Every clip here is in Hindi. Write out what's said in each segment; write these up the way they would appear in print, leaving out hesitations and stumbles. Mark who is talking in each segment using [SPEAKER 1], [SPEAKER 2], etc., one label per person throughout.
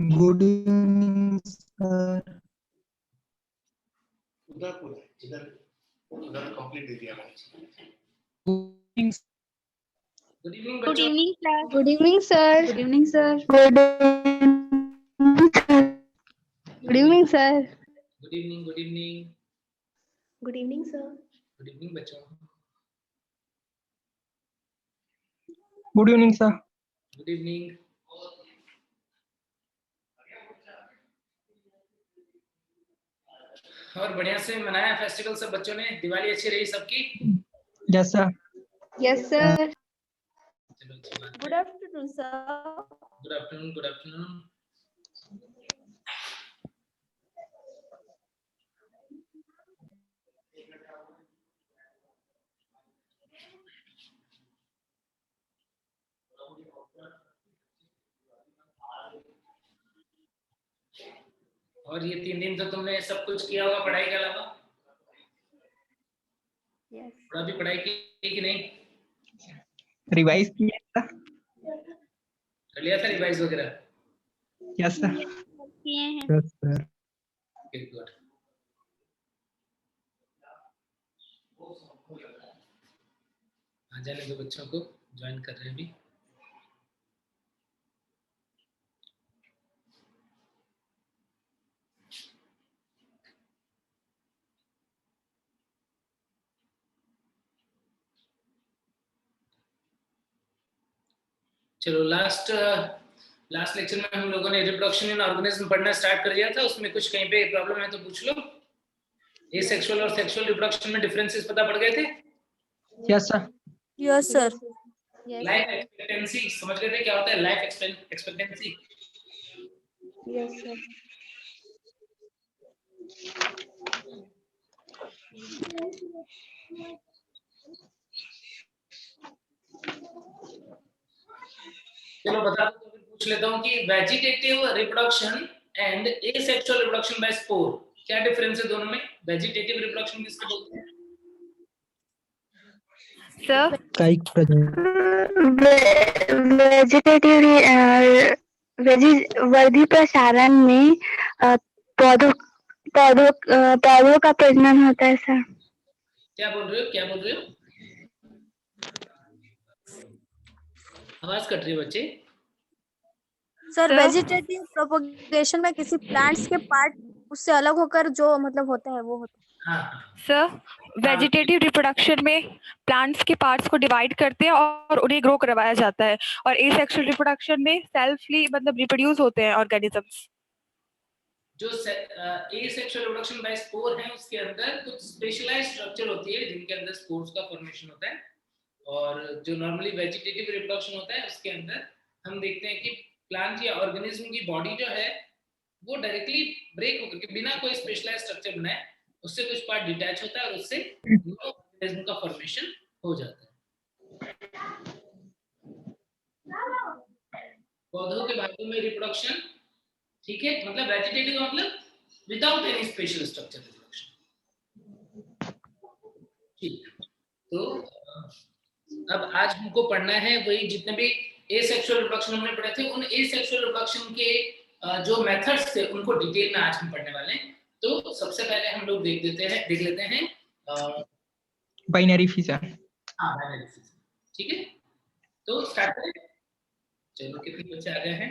[SPEAKER 1] Good evening sir.
[SPEAKER 2] उधर इधर उधर कंप्लीट दे दिया मैंने। गुड इवनिंग
[SPEAKER 3] गुड
[SPEAKER 2] बच्चों।
[SPEAKER 3] Evening class.
[SPEAKER 4] Good evening sir.
[SPEAKER 3] Good evening sir.
[SPEAKER 4] Good evening sir.
[SPEAKER 2] Good evening good evening
[SPEAKER 4] good evening sir.
[SPEAKER 2] Good evening बच्चों।
[SPEAKER 1] Good evening sir.
[SPEAKER 2] Good evening. और बढ़िया से मनाया फेस्टिवल सब बच्चों ने? दिवाली अच्छी रही सबकी?
[SPEAKER 1] Yes sir.
[SPEAKER 4] Yes sir.
[SPEAKER 2] चलो अच्छी बात है।
[SPEAKER 4] Good afternoon sir.
[SPEAKER 2] Good afternoon good afternoon. और ये 3 दिन तो तुमने सब कुछ किया होगा पढ़ाई के अलावा?
[SPEAKER 4] यस।
[SPEAKER 2] थोड़ा भी पढ़ाई की कि नहीं?
[SPEAKER 1] रिवाइज किया
[SPEAKER 2] कर लिया था रिवाइज वगैरह?
[SPEAKER 1] Yes sir.
[SPEAKER 3] किए हैं।
[SPEAKER 1] Yes sir.
[SPEAKER 2] Very good. आ जाने दो बच्चों को, ज्वाइन कर रहे हैं अभी। चलो लास्ट लेक्चर में हम लोगों ने रिप्रोडक्शन इन ऑर्गेनिज्म पढ़ना स्टार्ट कर दिया था। उसमें कुछ कहीं पे प्रॉब्लम है तो पूछ लो। एसेक्सुअल और सेक्सुअल रिप्रोडक्शन में डिफरेंसेस पता पड़ गए थे?
[SPEAKER 1] Yes sir.
[SPEAKER 4] Yes sir.
[SPEAKER 2] Life expectancy समझ गए थे क्या होता है लाइफ एक्सपेक्टेंसी?
[SPEAKER 4] Yes sir.
[SPEAKER 2] चलो बता दो तो फिर पूछ लेता हूँ कि vegetative reproduction and asexual reproduction by spore क्या डिफरेंस है दोनों में? वेजिटेटिव रिप्रोडक्शन किसको बोलते हैं?
[SPEAKER 3] सर
[SPEAKER 1] कायिक प्रजनन।
[SPEAKER 5] वर्धी प्रसारण में पौधों पौधों का प्रजनन होता है सर।
[SPEAKER 2] क्या बोल रहे हो क्या बोल रहे हो? आवाज कट रही है बच्चे।
[SPEAKER 4] सर वेजिटेटिव प्रोपगेशन में किसी प्लांट्स के पार्ट उससे अलग होकर जो मतलब होता है वो होता है।
[SPEAKER 2] हाँ
[SPEAKER 6] सर वेजिटेटिव रिप्रोडक्शन में प्लांट्स के पार्ट्स को डिवाइड करते हैं और उन्हें ग्रो करवाया जाता है और एसेक्सुअल रिप्रोडक्शन में सेल्फली मतलब रिप्रोड्यूस होते हैं ऑर्गेनिजम्स।
[SPEAKER 2] जो एसेक्सुअल रिप्रोडक्शन बाय स्पोर है उसके अंदर कुछ स्पेशलाइज्ड स्ट्रक्चर होती है जिनके अंदर स्पोर्स का फॉर्मेशन होता है और जो नॉर्मली वेजिटेटिव रिप्रोडक्शन होता है उसके अंदर हम देखते हैं कि प्लांट या ऑर्गेनिज्म की बॉडी जो है वो डायरेक्टली ब्रेक होकर के बिना कोई स्पेशलाइज्ड स्ट्रक्चर बनाए उससे कुछ पार्ट डिटैच होता है और उससे न्यू ऑर्गेनिज्म का फॉर्मेशन हो जाता है। पौधों के भागों में रिप्रोडक्शन ठीक है मतलब वेजिटेटिव का मतलब without any special structure reproduction. ठीक तो अब आज हमको पढ़ना है वही जितने भी एसेक्सुअल रिप्रोडक्शन हमने पढ़े थे उन एसेक्सुअल रिप्रोडक्शन के जो मेथड्स थे उनको डिटेल में आज हम पढ़ने वाले हैं। तो सबसे पहले हम लोग देख लेते हैं
[SPEAKER 1] बाइनरी फिशन।
[SPEAKER 2] हाँ बाइनरी फिशन ठीक है तो स्टार्ट करें। चलो कितने बच्चे आ गए हैं?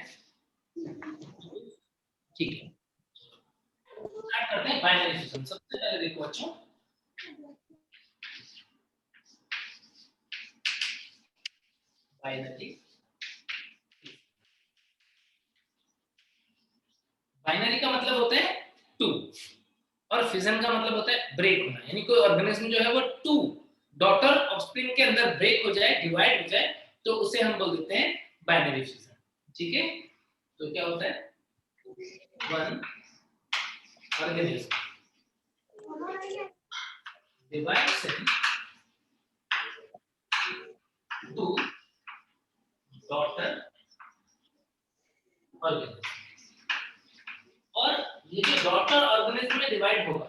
[SPEAKER 2] ठीक है स्टार्ट करते हैं बाइनरी फिशन। सबसे पहले देखो बच्चों बाइनरी का मतलब होता है टू और फिजन का मतलब होता है ब्रेक होना यानी कोई ऑर्गेनिज्म जो है वो टू डॉटर ऑफस्प्रिंग के अंदर ब्रेक हो जाए डिवाइड हो जाए तो उसे हम बोल देते हैं बाइनरी फिजन। ठीक है तो क्या होता है one organism divides two daughter organism और ये जो डॉटर ऑर्गेनिज्म में डिवाइड होगा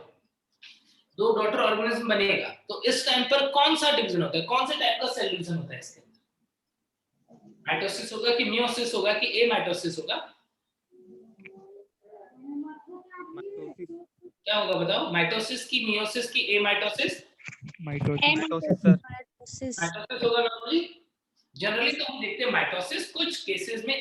[SPEAKER 2] दो डॉटर ऑर्गेनिज्म बनेगा तो इस टाइम पर कौन सा डिवीजन होता है कौन से टाइप का सेल डिवीजन होता है इसके अंदर? माइटोसिस होगा कि मियोसिस होगा कि एमाइटोसिस होगा? क्या होगा बताओ? माइटोसिस की, मियोसिस की, amitosis?
[SPEAKER 1] Mitosis sir.
[SPEAKER 4] Mitosis.
[SPEAKER 2] Mitosis होगा नॉर्मली। जनरली तो हम देखते हैं माइटोसिस, कुछ केसेस में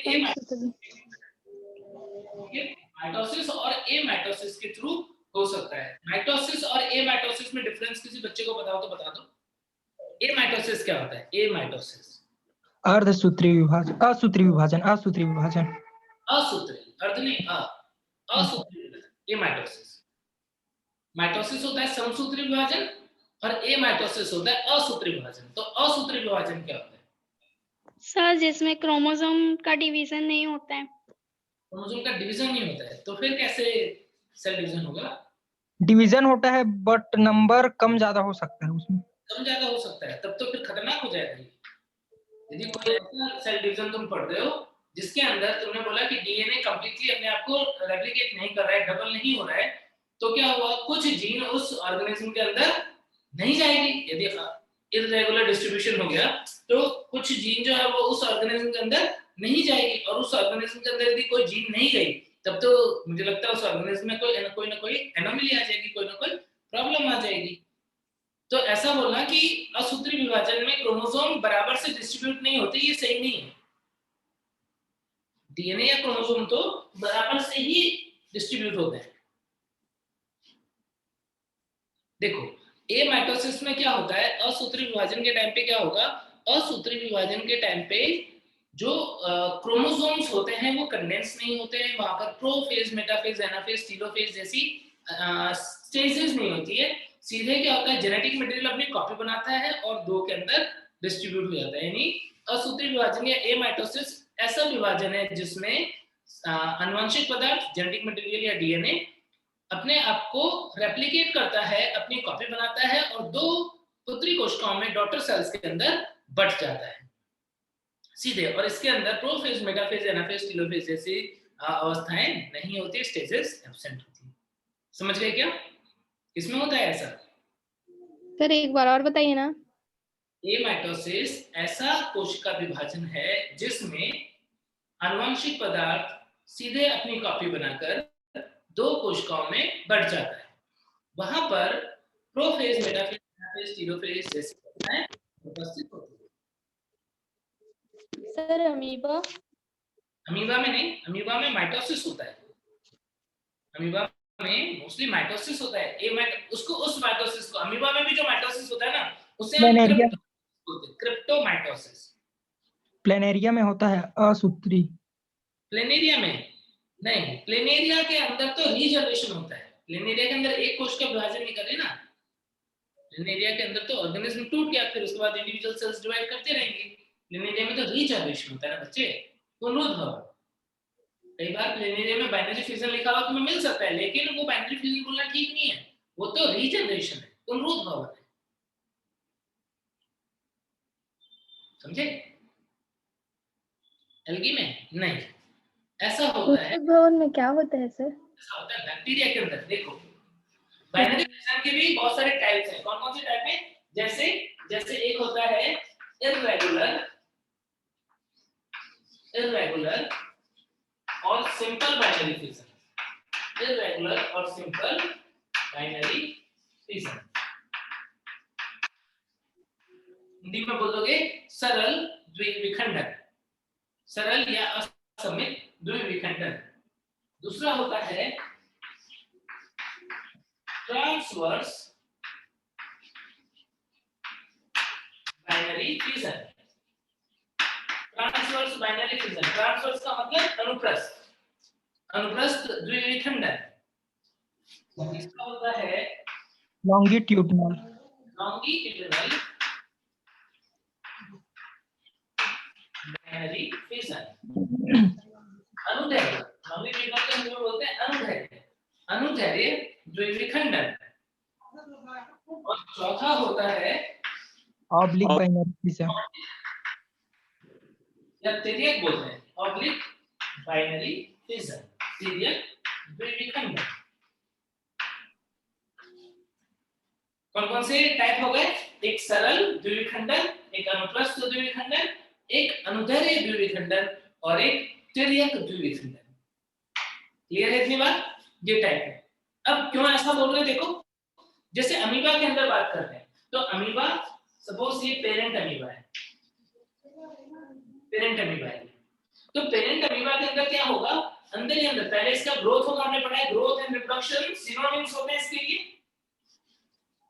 [SPEAKER 2] माइटोसिस और एमाइटोसिस के थ्रू हो सकता है। माइटोसिस और एमाइटोसिस में डिफरेंस किसी बच्चे को बताओ तो बता दो। एमाइटोसिस क्या होता है? एमाइटोसिस
[SPEAKER 1] अर्धसूत्री विभाजन, असूत्री विभाजन, असूत्री विभाजन।
[SPEAKER 2] असूत्री, अर्ध नहीं, असूत्री विभाजन एमाइटोसिस। माइटोसिस होता है समसूत्री विभाजन और एमाइटोसिस होता है असूत्री विभाजन। तो असूत्री विभाजन क्या होता है?
[SPEAKER 3] सर जिसमें क्रोमोसोम का डिवीजन नहीं होता है।
[SPEAKER 2] क्रोमोसोम का डिवीजन नहीं होता है, तो फिर कैसे सेल डिवीजन होगा?
[SPEAKER 1] डिवीजन होता है बट नंबर कम ज्यादा हो सकता है उसमें।
[SPEAKER 2] कम ज्यादा हो सकता है, तब तो फिर खतरनाक हो जाएगा ये। यदि कोई ऐसा सेल डिवीजन तुम पढ़ रहे हो जिसके अंदर तुमने बोला कि डीएनए कंप्लीटली अपने आप को रेप्लिकेट नहीं कर रहा है, डबल नहीं हो रहा है, तो क्या हुआ? कुछ जीन उस ऑर्गेनिज्म के अंदर नहीं जाएगी। यदि इररेगुलर डिस्ट्रीब्यूशन हो गया तो कुछ जीन जो है वो उस ऑर्गेनिज्म के अंदर नहीं जाएगी, और उस ऑर्गेनिज्म के अंदर यदि कोई जीन नहीं गई तब तो मुझे लगता है उस ऑर्गेनिज्म में कोई ना कोई एनोमली आ जाएगी, कोई ना कोई प्रॉब्लम आ जाएगी। तो ऐसा बोलना कि असूत्री विभाजन में क्रोमोसोम बराबर से डिस्ट्रीब्यूट नहीं होते, ये सही नहीं है। डीएनए या क्रोमोसोम तो बराबर से ही डिस्ट्रीब्यूट होते हैं। देखो एमाइटोसिस में क्या होता है? असूत्री विभाजन के टाइम पे क्या होगा? असूत्री विभाजन के टाइम पे जो क्रोमोसोम्स होते हैं वो कंडेंस नहीं होते हैं, वहां पर प्रोफेज, मेटाफेज, एनाफेज, टेलोफेज जैसी स्टेजेस नहीं होती है। सीधे क्या होता है? जेनेटिक मटेरियल अपनी कॉपी बनाता है और दो के अंदर डिस्ट्रीब्यूट हो जाता है। यानी असूत्री विभाजन या एमाइटोसिस ऐसा विभाजन है जिसमें आनुवंशिक पदार्थ, जेनेटिक मटेरियल या डीएनए अपने आप को रेप्लिकेट करता है, अपनी कॉपी बनाता है और दो पुत्री कोशिकाओं में, डॉटर सेल्स के अंदर बट जाता है सीधे। और इसके अंदर प्रोफेज, मेटाफेज, एनाफेज, टेलोफेज जैसी अवस्थाएं नहीं होती, स्टेजेस एब्सेंट होती है। समझ गए क्या? इसमें होता है ऐसा।
[SPEAKER 3] सर एक बार और बताइए ना।
[SPEAKER 2] एमाइटोसिस ऐसा कोशिका विभाजन है जिसमें आनुवंशिक पदार्थ सीधे अपनी कॉपी बनाकर दो कोशिकाओं में बढ़ जाता है। वहां पर प्रोफेज, मेटाफेज, एनाफेज, टेलोफेज जैसी अवस्थाएं उपस्थित होती है।
[SPEAKER 3] Sir amoeba?
[SPEAKER 2] अमीबा में नहीं, अमीबा में माइटोसिस होता है। अमीबा में मोस्टली माइटोसिस होता है। उसको उस माइटोसिस को, अमीबा में भी जो माइटोसिस होता है ना, उसे हम क्रिप्टोमाइटोसिस।
[SPEAKER 1] प्लेनेरिया में होता है असूत्री।
[SPEAKER 2] प्लेनेरिया में नहीं, प्लेनेरिया के अंदर तो रीजनरेशन होता है। प्लेनेरिया के अंदर एक कोश का विभाजन नहीं कर रहे ना। प्लेनेरिया के अंदर तो ऑर्गेनिज्म टूट गया, फिर उसके बाद इंडिविजुअल सेल्स डिवाइड करते रहेंगे। प्लेनेरिया में तो रीजनरेशन होता है ना बच्चे, पुनरुद्भव भवन। कई बार प्लेनेरिया में बाइनरी फ्यूजन लिखा हुआ तुम्हें मिल सकता है, लेकिन वो बाइनरी फ्यूजन बोलना ठीक नहीं है, वो तो रीजनरेशन है, पुनरुद्भव भवन है। समझे? एल्गी में नहीं ऐसा होता है।
[SPEAKER 3] भवन में क्या होता है सर?
[SPEAKER 2] ऐसा होता है बैक्टीरिया के अंदर। देखो बाइनरी फ्यूजन के भी बहुत सारे टाइप्स हैं। कौन कौन से टाइप हैं? जैसे एक होता है इररेगुलर और सिंपल बाइनरी फ्यूजन। इररेगुलर और सिंपल बाइनरी फ्यूजन। हिंदी में बोलोगे सरल द्विविखंडन, सरल या असमित द्विविखंडन। दूसरा होता है transverse binary fusion. Transverse binary fusion, transverse का मतलब अनुप्रस्थ, अनुप्रस्थ द्विविखंडन। तीसरा होता है
[SPEAKER 1] लॉन्गिट्यूडनल
[SPEAKER 2] बाइनरी फ्यूजन। अनुदैर्घ्य, लॉन्गिट्यूडनल को हम बोलते हैं अनुदैर्घ्य, अनुदैर्घ्य द्विविखंडन। और चौथा होता है
[SPEAKER 1] ऑब्लिक बाइनरी फ्यूजन
[SPEAKER 2] या तिर्यक बोलते हैं, ऑब्लिक बाइनरी फ्यूजन, तिर्यक द्विविखंडन। कौन कौन से टाइप हो गए? एक सरल द्विविखंडन, एक अनुप्रस्थ द्विविखंडन, एक अनुदैर्घ्य द्विविखंडन और एक तिर्यक द्विविखंडन। क्लियर है इतनी बात? ये टाइप है। अब क्यों ऐसा बोल रहे हैं देखो, जैसे अमीबा के अंदर बात करते हैं तो अमीबा सपोज ये पेरेंट अमीबा है, पेरेंट अमीबा है, तो पेरेंट अमीबा के अंदर क्या होगा, अंदर ही अंदर पहले इसका ग्रोथ होगा, हमने पढ़ा है ग्रोथ एंड रिप्रोडक्शन सिनोनिम्स होते हैं इसके लिए,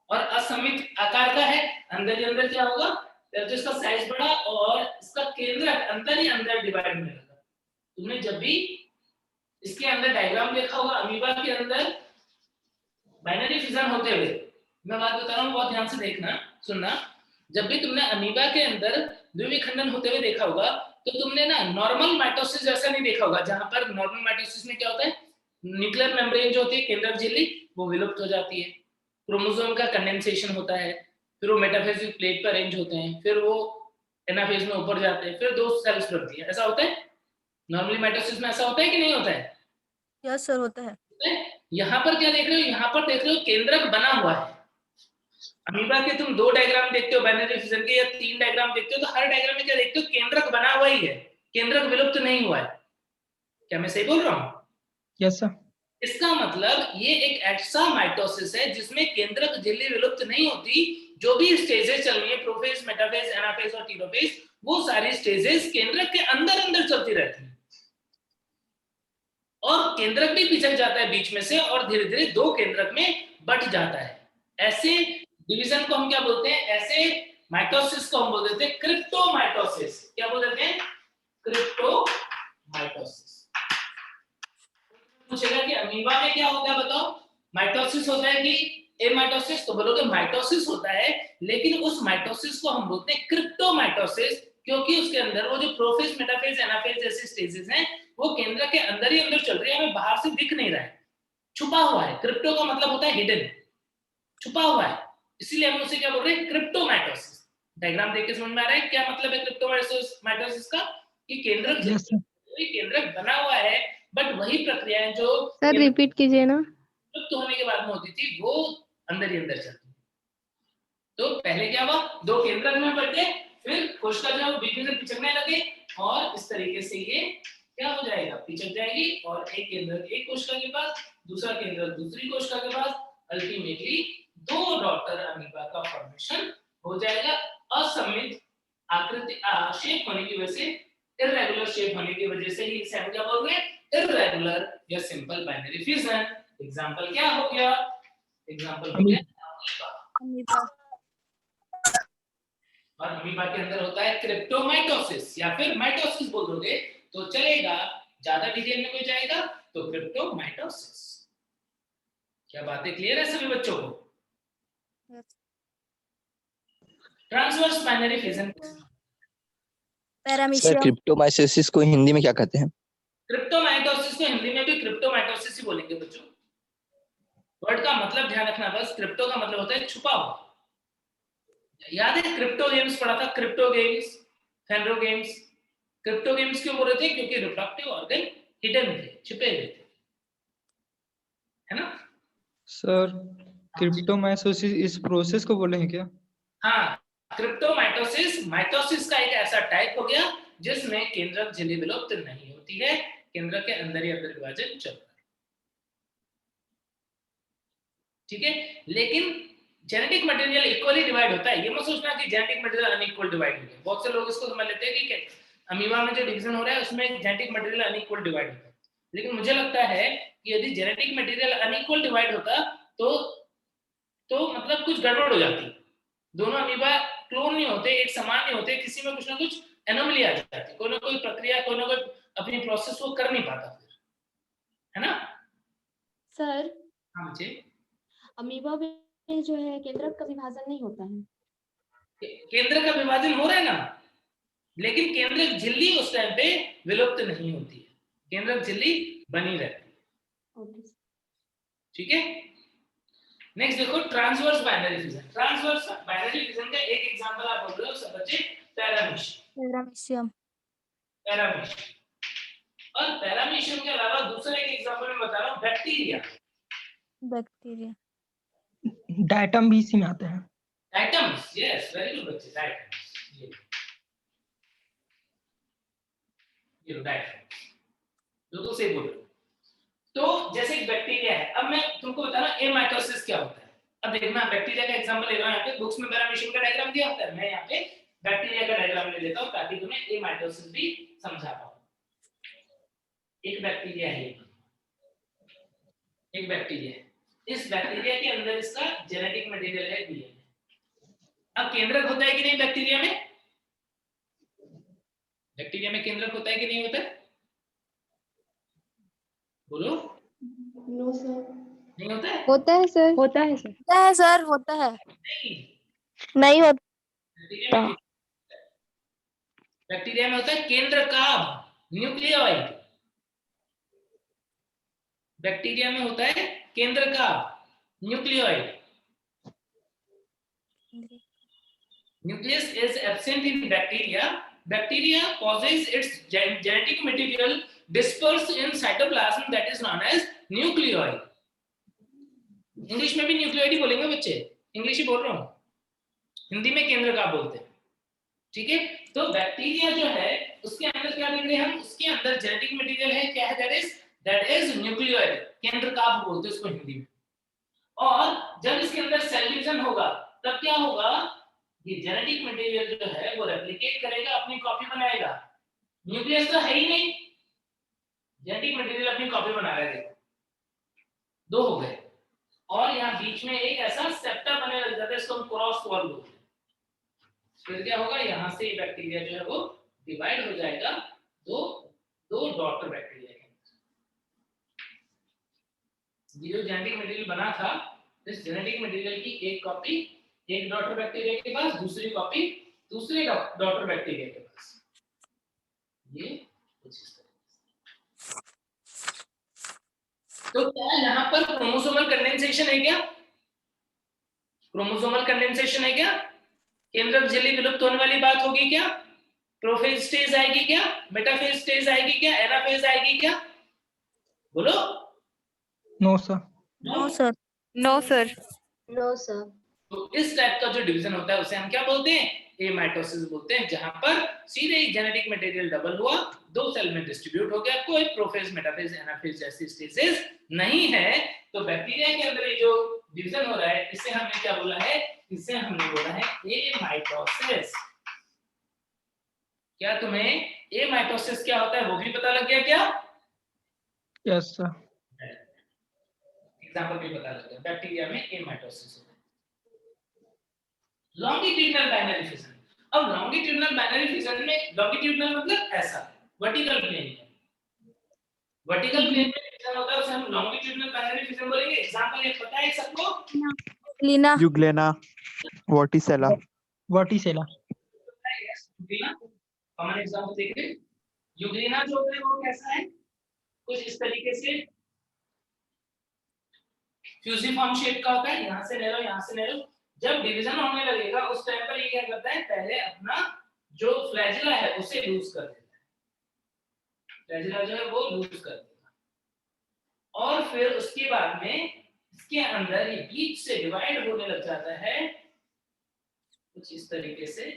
[SPEAKER 2] और असमित आकार का है, अंदर ही अंदर क्या होगा, तो इसका साइज बड़ा और इसका केंद्र अंदर ही अंदर डिवाइड होने लगा। तुमने जब भी इसके अंदर डायग्राम देखा होगा अमीबा के अंदर बाइनरी फिजन होते हुए, मैं बात बता रहा हूँ बहुत ध्यान से देखना सुनना, जब भी तुमने अमीबा के अंदर द्विविखंडन होते हुए देखा होगा तो तुमने ना नॉर्मल माइटोसिस जैसा नहीं देखा होगा, जहां पर नॉर्मल माइटोसिस में क्या होता है, न्यूक्लियर मेम्ब्रेन जो होती है केंद्रक झिल्ली वो विलुप्त हो जाती है, क्रोमोसोम का कंडेंसेशन होता है, फिर वो मेटाफेज प्लेट पर अरेंज होते हैं, फिर वो एनाफेज में ऊपर जाते हैं, फिर 2 सेल्स बनती है, ऐसा होता है नॉर्मली माइटोसिस में, ऐसा होता है कि नहीं होता है?
[SPEAKER 4] यस सर होता है।
[SPEAKER 2] यहाँ पर क्या देख रहे हो, यहाँ पर देख रहे हो केंद्रक बना हुआ है। अमीबा के तुम 2 डायग्राम देखते हो बाइनरी फिजन के या 3 डायग्राम देखते हो तो हर डायग्राम में क्या देखते हो, केंद्रक बना हुआ ही है, केंद्रक विलुप्त नहीं हुआ है। क्या मैं सही बोल रहा हूँ?
[SPEAKER 1] Yes sir.
[SPEAKER 2] इसका मतलब ये एक ऐसा माइटोसिस है जिसमें केंद्रक झिल्ली विलुप्त नहीं होती, जो भी स्टेजेस चल रही है प्रोफेज, मेटाफेज, एनाफेज और टीलोफेज, वो सारी स्टेजेस केंद्रक के अंदर अंदर चलती रहती है और केंद्रक भी पिछड़ जाता है बीच में से और धीरे धीरे 2 केंद्रक में बट जाता है। ऐसे डिवीजन को हम क्या बोलते हैं, ऐसे माइटोसिस को हम बोल देते हैं क्रिप्टोमाइटोसिस। क्या बोल देते हैं? क्रिप्टोमाइटोसिस। पूछेगा कि अमीबा में क्या होता है बताओ, माइटोसिस होता है कि एमाइटोसिस, तो बोलोगे माइटोसिस होता है, लेकिन उस माइटोसिस को हम बोलते हैं क्रिप्टोमाइटोसिस, क्योंकि उसके अंदर वो जो प्रोफेज, मेटाफेज, एनाफेज जैसे स्टेजेस हैं वो केंद्र के अंदर ही अंदर चल रही है, हमें बाहर से दिख नहीं रहा है, छुपा हुआ है। क्रिप्टो का मतलब होता है हिडन, छुपा हुआ है, इसीलिए हम उसे क्या बोल रहे हैं, क्रिप्टोमाइटोसिस। डायग्राम देख के समझ में आ रहा है क्या मतलब है क्रिप्टोमाइटोसिस का, कि केंद्रक केंद्रक बना हुआ है, बट वही प्रक्रियाएं जो
[SPEAKER 7] सर रिपीट कीजिए ना,
[SPEAKER 2] लुप्त होने के बाद में होती थी वो अंदर ही अंदर चलती। तो पहले क्या हुआ, 2 केंद्रक में बढ़ गए, फिर कोशिका जो बीच में से पिचकने लगे और इस तरीके से ये क्या हो जाएगा, पिचक जाएगी और एक केंद्रक एक कोशिका के पास, दूसरा केंद्रक दूसरी कोशिका के पास, अल्टीमेटली 2 डॉटर अमीबा का फॉर्मेशन हो जाएगा। असममित आकृति शेप होने की वजह से, इररेगुलर शेप होने की वजह से ही इसे हम क्या बोल रहे हैं, इररेगुलर या सिंपल बाइनरी फिजन। एग्जांपल क्या हो गया, एग्जांपल हो गया
[SPEAKER 4] अमीबा।
[SPEAKER 2] और अमीबा के अंदर होता है क्रिप्टोमाइटोसिस या फिर माइटोसिस बोल दोगे तो चलेगा, ज्यादा डिटेल में कोई जाएगा तो क्रिप्टोमाइटोसिस। क्या बातें क्लियर है सभी बच्चों को? Transverse binary fission,
[SPEAKER 4] paramecium.
[SPEAKER 8] क्रिप्टोमाइसिस को हिंदी में क्या कहते हैं?
[SPEAKER 2] क्रिप्टोमाइटोसिस को हिंदी में भी क्रिप्टोमाइटोसिस ही बोलेंगे बच्चों। वर्ड का मतलब ध्यान रखना बस, क्रिप्टो का मतलब होता है छुपा हुआ। याद है क्रिप्टो गेम्स पढ़ा था, cryptogams, phanerogams. Cryptogams क्यों बोल रहे थे, क्योंकि रिप्रोडक्टिव ऑर्गन हिडन थे, छिपे हुए थे, है ना
[SPEAKER 1] सर क्रिप्टोमाइटोसिस इस प्रोसेस को बोले हैं क्या?
[SPEAKER 2] हाँ, क्रिप्टोमाइटोसिस माइटोसिस का एक ऐसा टाइप हो गया जिसमें केंद्रक झिल्ली विलुप्त नहीं होती है, केंद्रक के अंदर ही अंदर विभाजन चल रहा है, ठीक है। लेकिन जेनेटिक मटेरियल इक्वली डिवाइड होता है, ये मत सोचना कि जेनेटिक मटेरियल अनइक्वल डिवाइड हो गया। बहुत से लोग इसको समझ लेते हैं कि अमीबा में जो डिवीजन हो रहा है उसमें जेनेटिक मटेरियल अनइक्वल डिवाइड होता है, लेकिन मुझे लगता है कि यदि जेनेटिक मटेरियल अनइक्वल डिवाइड होता तो मतलब कुछ गड़बड़ हो जाती, दोनों अमीबा क्लोन नहीं होते, एक समान नहीं होते, किसी में कुछ ना कुछ एनोमली आ जाती, कोई ना कोई प्रक्रिया, कोई ना कोई अपनी प्रोसेस वो कर नहीं पाता फिर, है ना
[SPEAKER 7] सर?
[SPEAKER 2] हाँ मुझे
[SPEAKER 7] अमीबा में जो है केंद्रक का विभाजन नहीं होता है।
[SPEAKER 2] केंद्र का विभाजन हो रहा है ना, लेकिन केंद्रक झिल्ली उस टाइम पे विलुप्त नहीं होती है, केंद्रक झिल्ली बनी रहती है, ठीक है। नेक्स्ट देखो transverse binary fission. Transverse binary fission का एक एग्जांपल आप बोल रहे हो सब बच्चे, पैरामीशियम। और पैरामीशियम के अलावा दूसरा एक एग्जांपल मैं बता रहा हूँ, बैक्टीरिया।
[SPEAKER 1] डायटम भी इसी में आते हैं।
[SPEAKER 2] डायटम्स, यस वेरी गुड बच्चे, डायटम्स। ये डायटम्स बिल्कुल सही बोल रहे हो। तो जैसे एक बैक्टीरिया है, अब मैं तुमको बता रहा हूं ए माइटोसिस क्या होता है। अब देखना बैक्टीरिया का एग्जांपल ले रहा हूं, यहाँ पे बुक्स में मेरा मिशन का डायग्राम दिया होता है, मैं यहाँ पे बैक्टीरिया का डायग्राम ले लेता हूं ताकि तुम्हें ए माइटोसिस भी समझा पाऊं। एक बैक्टीरिया है, एक बैक्टीरिया है, इस बैक्टीरिया के अंदर इसका जेनेटिक मटेरियल है डीएनए। अब केंद्रक होता है कि नहीं बैक्टीरिया में? बैक्टीरिया में केंद्रक होता है कि नहीं होता है? बोलो।
[SPEAKER 7] No sir.
[SPEAKER 2] नहीं होता है?
[SPEAKER 4] होता है सर।
[SPEAKER 7] होता है सर।
[SPEAKER 4] होता है सर, होता है।
[SPEAKER 5] नहीं होता।
[SPEAKER 2] बैक्टीरिया में होता है केंद्रकाभ, न्यूक्लियोइड। बैक्टीरिया में होता है केंद्रकाभ, nucleoid. Nucleus is absent in bacteria. Bacteria possesses its genetic material dispersed in cytoplasm that is known as nucleoid. English में भी न्यूक्लियोइड ही बोलेंगे बच्चे, इंग्लिश ही बोल रहा हूँ, हिंदी में केंद्र का बोलते हैं, ठीक है। तो बैक्टीरिया जो है उसके अंदर क्या देख रहे हैं हम, उसके अंदर जेनेटिक मटेरियल है, क्या है? दैट इज न्यूक्लियोइड, केंद्र का बोलते हैं उसको हिंदी में। और जब इसके अंदर सेल डिवीजन होगा तब क्या होगा, ये जेनेटिक मटेरियल जो है वो रेप्लिकेट करेगा, अपनी कॉपी बनाएगा। न्यूक्लियस तो है ही नहीं, जेनेटिक मटेरियल अपनी कॉपी बना रहा है, दो हो गए। और यहाँ बीच में एक ऐसा सेप्टा बने लग जाता है, इसको हम क्रॉस वॉल बोलते हैं। फिर क्या होगा, यहाँ से बैक्टीरिया जो है वो डिवाइड हो जाएगा दो डॉटर बैक्टीरिया के अंदर। ये जो जेनेटिक मटेरियल बना था, इस जेनेटिक मटेरियल की एक कॉपी एक डॉटर बैक्टीरिया के पास, दूसरी कॉपी दूसरे डॉटर बैक्टीरिया के पास। ये कुछ इस तरह। तो क्या यहाँ पर क्रोमोसोमल कंडेंसेशन है क्या? क्रोमोसोमल कंडेंसेशन है क्या? केंद्रक झिल्ली विलुप्त होने वाली बात होगी क्या? प्रोफेज स्टेज आएगी क्या? मेटाफेज स्टेज आएगी क्या? एनाफेज आएगी क्या? बोलो।
[SPEAKER 1] No sir.
[SPEAKER 4] No sir.
[SPEAKER 6] No sir.
[SPEAKER 7] No sir.
[SPEAKER 2] तो इस टाइप का जो डिवीजन होता है उसे हम क्या बोलते हैं? एमाइटोसिस बोलते हैं, जहां पर सीधे ही जेनेटिक मटेरियल डबल हुआ, दो सेल में डिस्ट्रीब्यूट हो गया, कोई प्रोफेज मेटाफेज एनाफेज जैसी स्टेजेस नहीं है। तो बैक्टीरिया के अंदर ये जो डिवीजन हो रहा है, इसे हमने क्या बोला है? इसे हमने बोला है एमाइटोसिस। क्या तुम्हें एमाइटोसिस क्या होता है वो भी पता लग गया क्या?
[SPEAKER 1] Yes sir.
[SPEAKER 2] एग्जांपल भी पता लग गया, बैक्टीरिया में एमाइटोसिस होता है। Longitudinal binary fission. अब लॉन्गिट्यूडिनल बाइनरी फिजन में, लॉन्गिट्यूडिनल मतलब ऐसा, वर्टिकल प्लेन में, वर्टिकल प्लेन में फिजन होता है, उसे हम लॉन्गिट्यूडिनल बाइनरी फिजन बोलेंगे। एग्जांपल ये पता है सबको?
[SPEAKER 4] लीना,
[SPEAKER 9] Euglena, Vorticella.
[SPEAKER 1] Vorticella.
[SPEAKER 2] Euglena common example देखिए। यूग्लिना जो होता है वो कैसा है? कुछ इस तरीके से फ्यूजिफॉर्म शेप का होता है, यहां से नैरो यहां से नैरो। जब डिवीजन होने लगेगा उस टाइम पर ये क्या करता है, पहले अपना जो फ्लैजिला है उसे लूज कर देता है, फ्लैजिला जो है वो लूज कर देगा, और फिर उसके बाद में इसके अंदर ये बीच से डिवाइड होने लग जाता है कुछ इस तरीके से,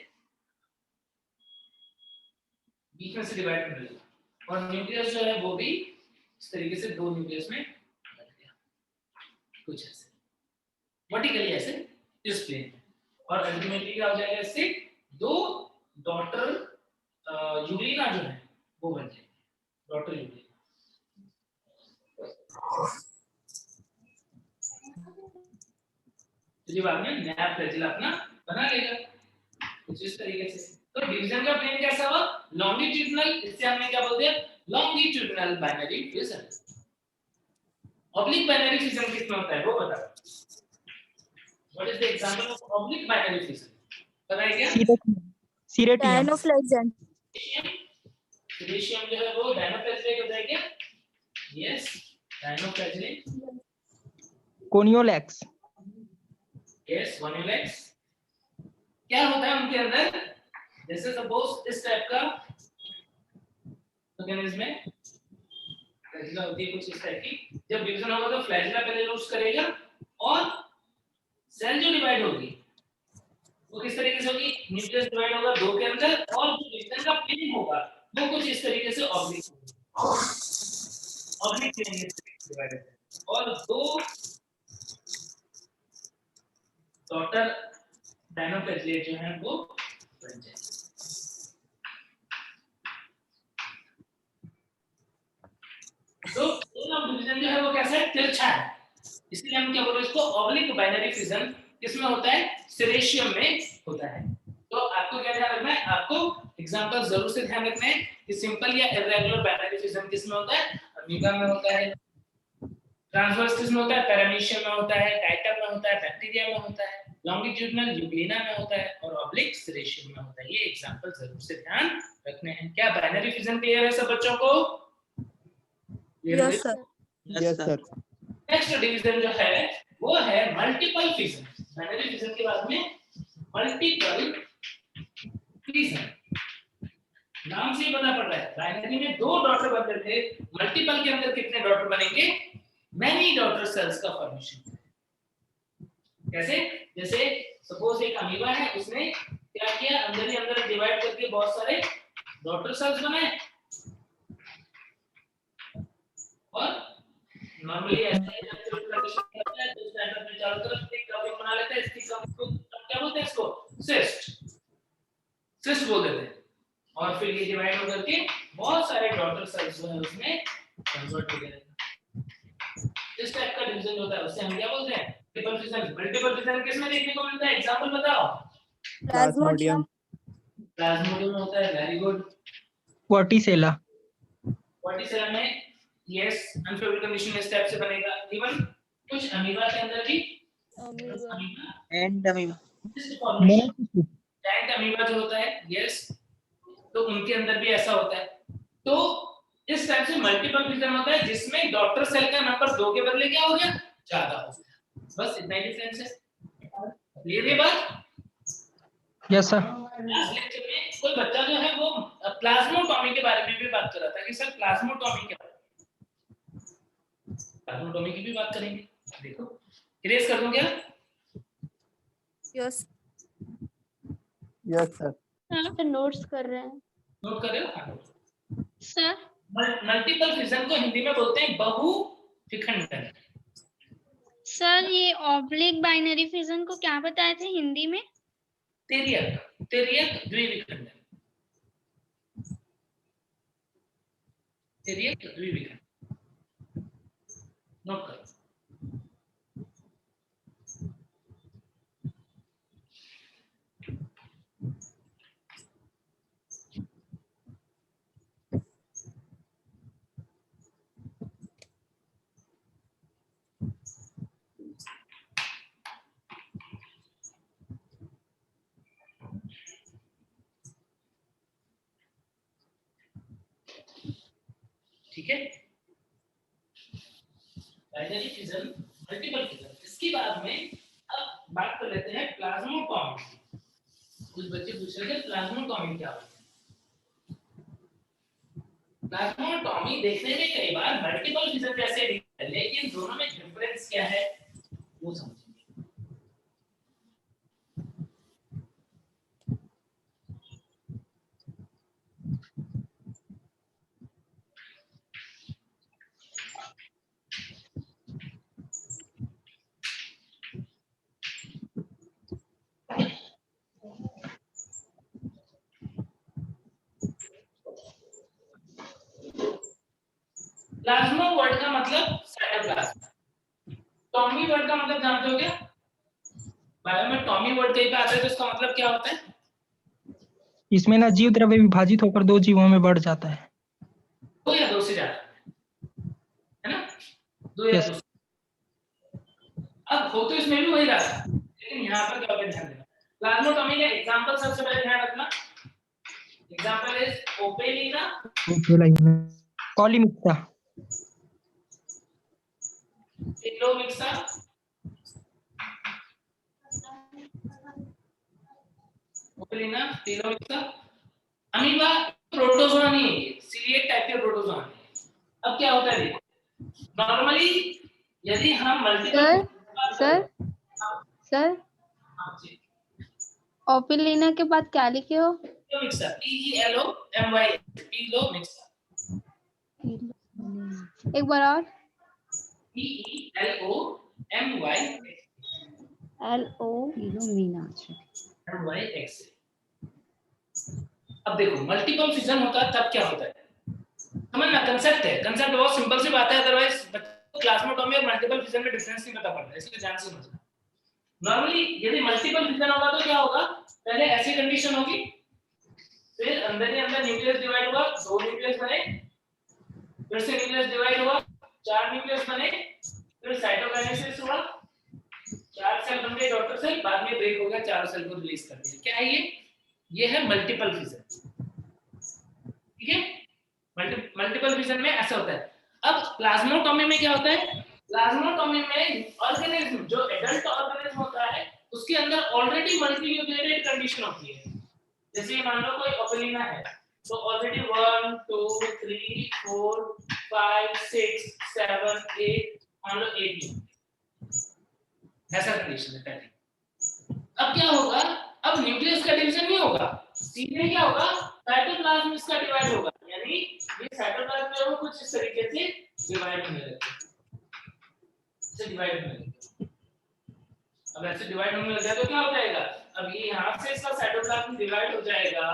[SPEAKER 2] बीच में से डिवाइड होने लगेगा, और न्यूक्लियस जो है वो भी इस तरीके से दो न्यूक्लियस में बट गया, कुछ ऐसे वर्टिकली ऐसे इस प्लेन में। और अल्टीमेटली क्या हो जाएगा, इससे दो डॉटर यूग्लिना जो है वो बन जाएंगे, डॉटर यूग्लिना। तो ये बाद में नया फ्लैजिला अपना बना लेगा कुछ इस तरीके से। तो डिवीजन का प्लेन कैसा हुआ? लॉन्गिट्यूडिनल, इससे हमने क्या बोल दिया? Longitudinal binary fission. Oblique binary fission किसमें होता है वो बता। What is the example of oblique binary fission? पता है क्या?
[SPEAKER 1] सीरेटियम।
[SPEAKER 4] डायनोफ्लेक्सन।
[SPEAKER 2] सीरेटियम जो है वो डायनोफ्लेक्सेट होता है क्या? Yes, डायनोफ्लेक्सेट।
[SPEAKER 1] कोनियोलेक्स।
[SPEAKER 2] Yes, कोनियोलेक्स। क्या होता है उनके अंदर? जैसे सपोज इस टाइप का ऑर्गेनिज्म है, फ्लैजिला होती है कुछ इस टाइप की। जब डिवीजन होगा तो फ्लैजिला पहले लूज करेगा, और सेल जो डिवाइड होगी वो किस तरीके से होगी? न्यूक्लियस डिवाइड होगा दो के अंदर, और जो डिवीजन का प्लेन होगा वो कुछ इस तरीके से ऑब्लिक होगा, ऑब्लिक प्लेन डिवाइड होता है और 2 डॉटर डायनोफेजिएट जो है वो बन जाए। तो डिवीजन जो है वो कैसा है, तिरछा है, इसलिए हम क्या बोल रहे हैं इसको ऑब्लिक बाइनरी फिजन किसमें होता है, सेरेशियम में होता है। तो आपको क्या ध्यान रखना है, आपको एग्जांपल जरूर से ध्यान रखना है कि सिंपल या इरेगुलर बाइनरी फिजन किसमें होता है, अमीबा में होता है, ट्रांसवर्स किसमें होता है, पैरामीशियम में होता है, टाइटम में होता है, बैक्टीरिया में होता है, लॉन्गिट्यूडिनल यूग्लिना में होता है और ऑब्लिक सेरेशियम में होता है। ये एग्जांपल जरूर से ध्यान रखने हैं। क्या बाइनरी फिजन क्लियर है सब बच्चों को?
[SPEAKER 4] Yes sir.
[SPEAKER 9] Yes sir.
[SPEAKER 2] Next division जो है वो है मल्टीपल फिजन। बाइनरी फिजन के बाद में मल्टीपल फिजन, नाम से ही पता पड़ रहा है बाइनरी में 2 डॉटर बनते थे, मल्टीपल के अंदर कितने डॉटर बनेंगे, मैनी डॉटर सेल्स का फॉर्मेशन। कैसे? जैसे सपोज एक अमीबा है, उसने क्या किया, अंदर ही अंदर डिवाइड करके बहुत सारे डॉटर सेल्स बनाए और नॉर्मली ऐसा कंडीशन होता है तो उस टाइम पे चारों तरफ एक कवरिंग बना लेता है, इसकी कवरिंग को क्या बोलते हैं, इसको सिस्ट बोल देते हैं और फिर ये डिवाइड हो करके बहुत सारे डॉटर सेल्स जो है उसमें कन्वर्ट हो जाते हैं। इस टाइप का डिवीजन होता है उसे हम क्या बोलते हैं, मल्टीपल फिजन। मल्टीपल फिजन किसमें देखने को मिलता है, एग्जांपल बताओ।
[SPEAKER 4] प्लाज्मोडियम।
[SPEAKER 2] प्लाज्मोडियम होता है, वेरी गुड।
[SPEAKER 1] वर्टिसेला।
[SPEAKER 2] वर्टिसेला में यस, अनफेवरेबल कंडीशन इस टाइप से बनेगा। इवन कुछ अमीबा के अंदर भी
[SPEAKER 9] एंड अमीबा।
[SPEAKER 2] टैंक अमीबा जो होता है, यस, तो उनके अंदर भी ऐसा होता है। तो इस टाइप से मल्टीपल फिजन होता है जिसमें डॉटर सेल का नंबर 2 के बदले क्या हो गया, ज्यादा हो गया। बस इतना ही डिफरेंस है। क्लियर है बात? Yes sir. लास्ट लेक्चर में कोई बच्चा जो है वो प्लाज्मोटॉमी के बारे में भी बात कर रहा था कि सर प्लाज्मोटॉमी क्या है, प्लाज्मोटॉमी की भी बात करेंगे। देखो इरेज कर दूं क्या?
[SPEAKER 4] Yes
[SPEAKER 9] yes sir.
[SPEAKER 7] Sir notes कर रहे हैं।
[SPEAKER 2] नोट कर रहे हो?
[SPEAKER 3] सर
[SPEAKER 2] मल्टीपल फिजन को हिंदी में बोलते हैं बहु विखंडन।
[SPEAKER 3] सर ये ऑब्लिक बाइनरी फिजन को क्या बताए थे हिंदी में?
[SPEAKER 2] तिर्यक द्विविखंडन। तिर्यक द्विविखंडन नोट करो। ठीक है, बाइनरी फिजन, मल्टीपल फिजन। इसके बाद में अब बात कर लेते हैं प्लाज्मोटॉमी। कुछ बच्चे पूछ रहे थे प्लाज्मोटॉमी क्या होता है। प्लाज्मोटॉमी देखने में कई बार मल्टीपल फिजन जैसे दिखता है, लेकिन दोनों में डिफरेंस क्या है वो समझेंगे। प्लाज्मा वर्ड का मतलब साइटोप्लाज्म। टॉमी वर्ड का मतलब जानते हो क्या? बायो में टॉमी वर्ड कहीं पे आता है तो इसका मतलब क्या होता है?
[SPEAKER 1] इसमें ना जीव द्रव्य विभाजित होकर 2 जीवों में बढ़ जाता है।
[SPEAKER 2] 2 या 2 से ज्यादा, है ना? 2 या 2 से। अब हो तो इसमें भी वही रहा है, लेकिन यहाँ पर क्या ध्यान देना, प्लाज्मोटॉमी का एग्जांपल सबसे पहले ध्यान रखना। एग्जांपल इज ओपेलिना,
[SPEAKER 1] कॉलीमिक्सा,
[SPEAKER 2] टिलोमिक्सा, ओपेलिना, टिलोमिक्सा। अमीबा प्रोटोजोआ नहीं है, ये सीलिएट टाइप के प्रोटोजोआ है। अब क्या होता है, नॉर्मली यदि हम मल्टीपल
[SPEAKER 7] सर ओपिलिना के बाद क्या लिखे हो?
[SPEAKER 2] टिलोमिक्सा, PELOMY, टिलोमिक्सा।
[SPEAKER 7] एक बार और।
[SPEAKER 2] EELOMY MYX। अब देखो मल्टीपल फिजन होता है तब क्या होता है, समझना कंसेप्ट है, कंसेप्ट बहुत सिंपल सी बात है, अदरवाइज बच्चों को प्लाज्मोटोमी और मल्टीपल फिजन में डिफरेंस नहीं पता पड़ता, इसलिए ध्यान से समझना। नॉर्मली यदि मल्टीपल फिजन होगा तो क्या होगा, पहले ऐसी कंडीशन होगी, फिर अंदर ही अंदर न्यूक्लियस डिवाइड हुआ, 2 न्यूक्लियस बने, फिर से न्यूक्लियस डिवाइड हुआ, 4 न्यूक्लियस बने, फिर साइटोकाइनेसिस हुआ, 4 सेल बन गए डॉटर सेल, बाद में ब्रेक हो गया, 4 सेल को रिलीज कर दिया। क्या है ये है मल्टीपल फिजन, ठीक है। मल्टीपल फिजन में ऐसा होता है। अब प्लाज्मोटोमी में क्या होता है, प्लाज्मोटोमी में ऑर्गेनिज्म जो एडल्ट ऑर्गेनिज्म होता है उसके अंदर ऑलरेडी मल्टीन्यूक्लिएटेड कंडीशन होती है। जैसे मान लो कोई ओपेलिना है तो ऑलरेडी 1 2 3 4 5 6 7 8 मान लो 8 ऐसा कंडीशन है पहले। अब क्या होगा, अब न्यूक्लियस का डिवीजन नहीं होगा, सीधे क्या होगा, साइटोप्लाज्म इसका डिवाइड होगा, यानी ये साइटोप्लाज्म है वो कुछ इस तरीके से डिवाइड होने लगेगा, से डिवाइड होने लगेगा। अब ऐसे डिवाइड होने लग जाए तो क्या हो जाएगा, अब ये यहाँ से इसका साइटोप्लाज्म डिवाइड हो जाएगा,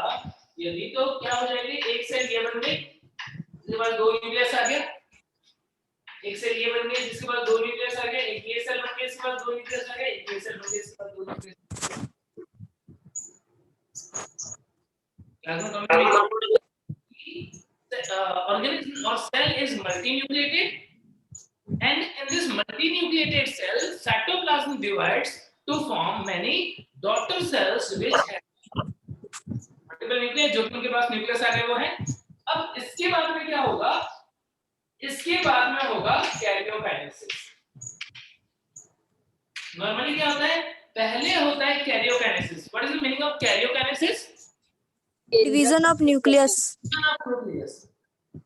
[SPEAKER 2] यदि तो क्या हो जाएगी, एक सेल ये बन गई, इसके बाद 2 न्यूक्लियस आ गया, एक सेल ये बन गई जिसके बाद 2 न्यूक्लियस आ गए, एक ये सेल बन गया इसके बाद 2 न्यूक्लियस आ गए, एक ये सेल बन गया इसके बाद 2 nucleus. organism or cell is multinucleated and in this multinucleated cell cytoplasm divides to form many daughter cells which have multiple nuclei, जो उनके पास न्यूक्लियस आ गए वो है। अब इसके बाद में क्या होगा, इसके बाद में होगा कैरियोकाइनेसिस। नॉर्मली क्या होता है, पहले होता है karyokinesis. What is the meaning of karyokinesis?
[SPEAKER 4] Division of nucleus.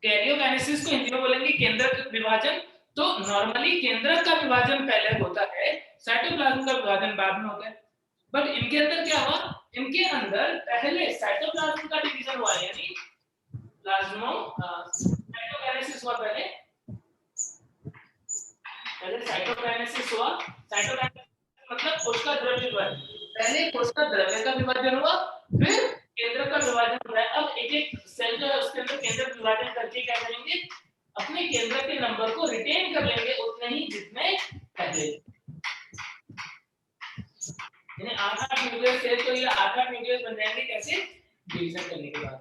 [SPEAKER 2] Karyokinesis को हिंदी में बोलेंगे केंद्रक विभाजन। तो नॉर्मली केंद्रक का विभाजन पहले होता है, साइटोप्लाज्म का विभाजन बाद में होता है। बट इनके अंदर क्या हुआ, इनके अंदर पहले साइटोप्लाज्म का डिवीजन हुआ, यानी साइटोकाइनेसिस हुआ, पहले साइटोकाइनेसिस हुआ। साइटोकाइनेसिस मतलब कोशिका द्रव्य विभाजन, पहले कोशिका द्रव्य का विभाजन हुआ, फिर केंद्र का विभाजन हो रहा है। अब एक एक सेल जो है उसके अंदर केंद्र विभाजन करके क्या करेंगे, अपने केंद्र के नंबर को रिटेन कर लेंगे उतने ही जितने पहले, यानी 8 न्यूक्लियस थे तो ये 8 न्यूक्लियस बन जाएंगे, कैसे, डिवीजन करने के बाद।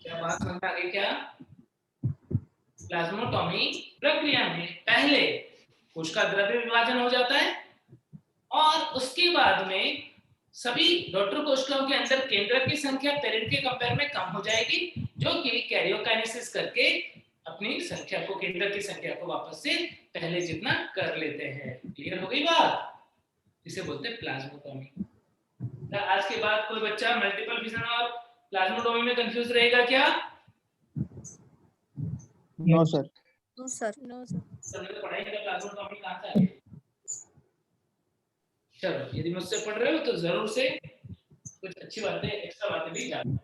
[SPEAKER 2] क्या बात समझ आ गई क्या? प्लाज्मोटोमी प्रक्रिया में पहले कोशिका द्रव्य विभाजन हो जाता है और उसके बाद में सभी डॉटर कोशिकाओं के अंदर केंद्रक की संख्या पेरेंट के कंपेयर में कम हो जाएगी, जो कि कैरियोकाइनेसिस करके अपनी संख्या को, केंद्रक की संख्या को वापस से पहले जितना कर लेते हैं। क्लियर हो गई बात? इसे बोलते हैं प्लाज्मोटोमी। आज के बाद कोई बच्चा मल्टीपल फिजन और प्लाज्मोटोमी में कंफ्यूज रहेगा क्या?
[SPEAKER 9] No sir.
[SPEAKER 4] No sir. No sir.
[SPEAKER 2] सबने पढ़ाई का प्लाज्मोटोमी कहां से आ गया? चलो, यदि मुझसे पढ़ रहे हो तो जरूर से कुछ अच्छी बातें, एक्स्ट्रा बातें भी जानना।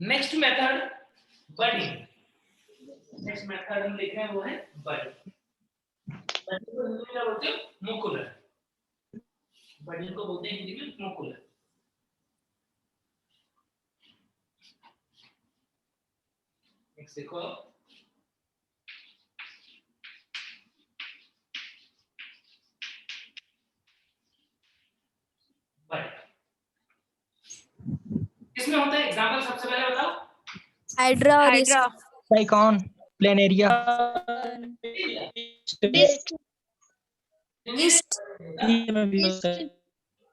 [SPEAKER 2] Next method budding. Next method हम देख रहे हैं वो है बडिंग। बडिंग को हिंदी में क्या बोलते हैं? मुकुलर। बडिंग को बोलते हैं हिंदी में मुकुलर। नेक्स्ट देखो, बडिंग किसमें होता है? एग्जांपल सबसे पहले बताओ।
[SPEAKER 4] हाइड्रा और
[SPEAKER 9] साइकॉन, प्लेनेरिया,
[SPEAKER 4] ईस्ट।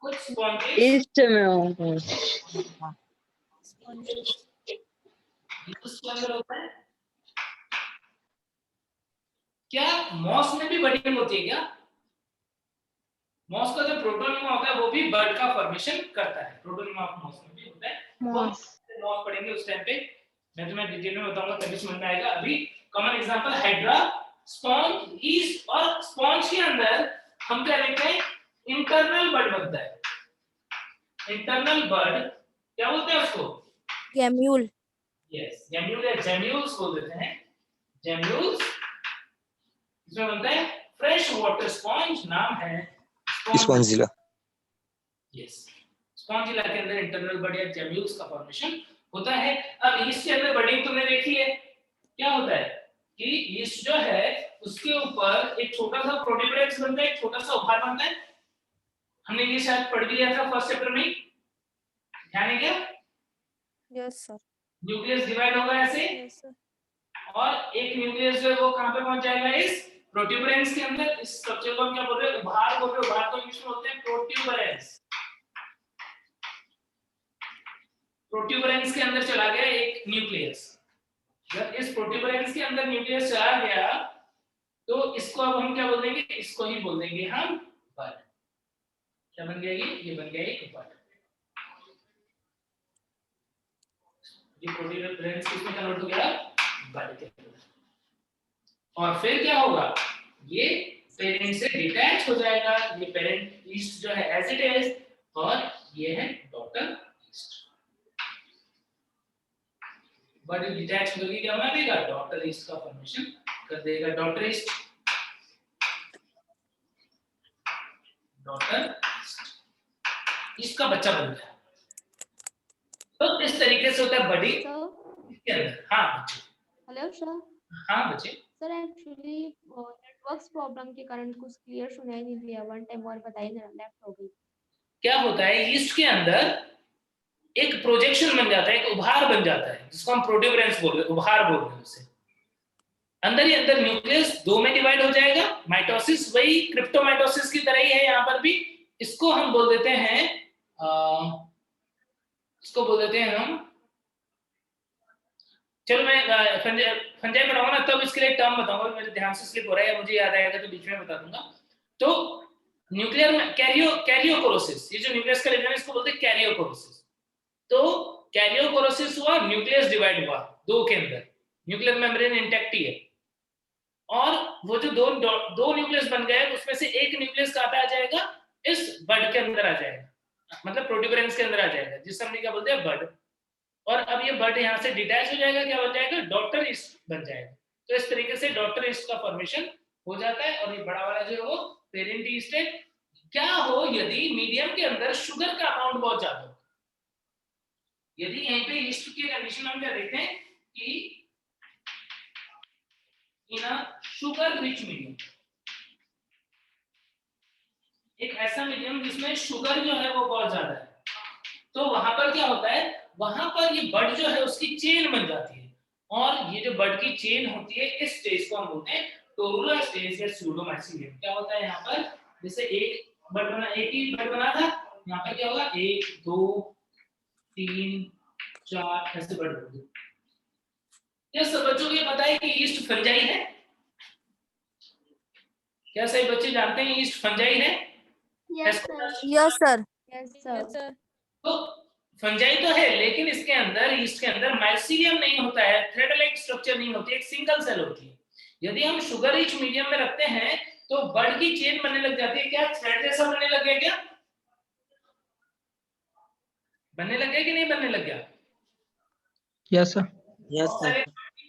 [SPEAKER 2] कुछ स्पॉन्टेनियस
[SPEAKER 5] ईस्ट में होगा।
[SPEAKER 2] इसके अंदर होता है क्या? मॉस में भी बडिंग होती है क्या? मॉस का जो प्रोटोनिमा होता है वो भी बड का फॉर्मेशन करता है। प्रोटोनिमा ऑफ मॉस में भी होता है। मॉस पढ़ेंगे उस टाइम पे, मैं तुम्हें डिटेल में बताऊंगा तभी समझ में आएगा। अभी common example hydra, sponge, east, और स्पॉन्ज के अंदर हम क्या देखते हैं? इंटरनल बड बनता है। इंटरनल बड क्या बोलते हैं उसको?
[SPEAKER 4] गैम्यूल।
[SPEAKER 2] यस, गैम्यूल या जेम्यूल्स बोल देते हैं। जेम्यूल्स इसमें बनता है फ्रेश वाटर स्पॉन्ज, नाम है
[SPEAKER 8] स्पॉन्जिला।
[SPEAKER 2] यस, स्पॉन्जिला के अंदर इंटरनल बड या जेम्यूल्स का फॉर्मेशन होता है। अब ईस्ट के अंदर बडिंग तुमने देखी है, क्या होता है कि ईस्ट जो है उसके ऊपर एक छोटा सा प्रोट्यूबरेंस बनता है, एक छोटा सा उभार बनता है। हमने ये शायद पढ़ लिया था फर्स्ट चैप्टर में, ध्यान है क्या?
[SPEAKER 4] Yes sir.
[SPEAKER 2] न्यूक्लियस डिवाइड होगा ऐसे,
[SPEAKER 4] यस सर।
[SPEAKER 2] और एक न्यूक्लियस जो है वो कहां पे पहुंच जाएगा? इस प्रोट्यूबरेंस के अंदर। इस स्ट्रक्चर को हम क्या बोल रहे हैं? उभार बोल रहे हैं। उभार को इंग्लिश में बोलते हैं प्रोट्यूबरेंस। प्रोट्यूबरेंस के अंदर चला गया एक न्यूक्लियस। जब इस प्रोट्यूबरेंस के अंदर न्यूक्लियस चला गया तो इसको अब हम क्या बोल देंगे? इसको ही बोल देंगे हम बड। क्या बन गया ये बन गया एक बड। ये प्रोट्यूबरेंस किसमें कन्वर्ट हो गया? बड के अंदर। और फिर क्या होगा? ये पेरेंट से डिटैच हो जाएगा। ये पेरेंट ईस्ट जो है एज इट इज, और ये है डॉटर ईस्ट। बड डिटैच होगी क्या बना देगा? डॉटर ईस्ट का फॉर्मेशन कर देगा। डॉटर ईस्ट, डॉटर ईस्ट का बच्चा बन गया। तो इस तरीके से होता है बडिंग इसके अंदर। हाँ बच्चे।
[SPEAKER 7] Hello sir.
[SPEAKER 2] हाँ बच्चे।
[SPEAKER 7] सर एक्चुअली नेटवर्क्स प्रॉब्लम के कारण कुछ क्लियर सुनाई नहीं दिया, वन टाइम और बताइए ना, लेफ्ट हो गई।
[SPEAKER 2] क्या होता है? ईस्ट के अंदर एक प्रोजेक्शन बन जाता है, एक उभार बन जाता है, जिसको हम प्रोट्यूबरेंस बोल रहे हैं, उभार बोल रहे हैं उसे। अंदर ही अंदर न्यूक्लियस दो में डिवाइड हो जाएगा। माइटोसिस वही क्रिप्टोमाइटोसिस की तरह ही है यहाँ पर भी। इसको हम बोल देते हैं इसको बोल देते हैं हम, चलो मैं फंजाई पढ़ाऊंगा ना तब इसके लिए टर्म बताऊंगा, मेरे ध्यान से स्लिप हो रहा है, मुझे याद आएगा तो बीच में बता दूंगा। तो न्यूक्लियर में कैरियोकोरोसिस, ये जो न्यूक्लियस का लेवल है इसको बोलते हैं कैरियोकोरोसिस। तो कैरियोकोरोसिस हुआ, न्यूक्लियस डिवाइड हुआ दो के अंदर, न्यूक्लियर मेम्ब्रेन इंटैक्ट ही है, और वो जो दो न्यूक्लियस बन गए उसमें से एक न्यूक्लियस कहां पे आ जाएगा? इस बड के अंदर आ जाएगा, मतलब प्रोट्यूबरेंस के अंदर आ जाएगा, जिससे हम क्या बोलते हैं बड। और अब ये बड यहाँ से डिटैच हो जाएगा, क्या बन जाएगा? डॉटर ईस्ट बन जाएगा। तो इस तरीके से डॉटर ईस्ट का फॉर्मेशन हो जाता है। और ये बड़ा वाला जो है वो पेरेंट ईस्ट है। क्या हो यदि मीडियम के अंदर शुगर का अमाउंट बहुत ज्यादा हो? यदि यहीं पे ईस्ट की कंडीशन हम क्या देखते हैं कि इन अ शुगर रिच मीडियम, एक ऐसा मीडियम जिसमें शुगर जो है वो बहुत ज्यादा है, तो वहां पर क्या होता है? वहां पर ये बड जो है उसकी चेन बन जाती है, और ये जो बड की चेन होती है इस स्टेज को हम बोलते हैं टोरुलर स्टेज या स्यूडोमाइसीलियम। क्या होता है यहाँ पर? जैसे एक ही बड बना था, यहाँ पर क्या होगा? 1 2 3 4 ऐसे बड होंगे। क्या सब बच्चों को ये पता है कि ईस्ट फंजाई है? क्या सही बच्चे जानते हैं ईस्ट फंजाई है?
[SPEAKER 4] Yes sir.
[SPEAKER 7] Yes sir.
[SPEAKER 2] तो फंजाई तो है, लेकिन इसके अंदर ईस्ट के अंदर माइसीलियम नहीं होता है, थ्रेड लाइक स्ट्रक्चर नहीं होती है, एक सिंगल सेल होती है। यदि हम शुगर रिच मीडियम में रखते हैं तो बड की चेन बनने लग जाती है। क्या थ्रेड जैसा बनने लग गया? क्या बनने लग गया कि नहीं बनने लग गया?
[SPEAKER 9] Yes sir.
[SPEAKER 2] Yes sir.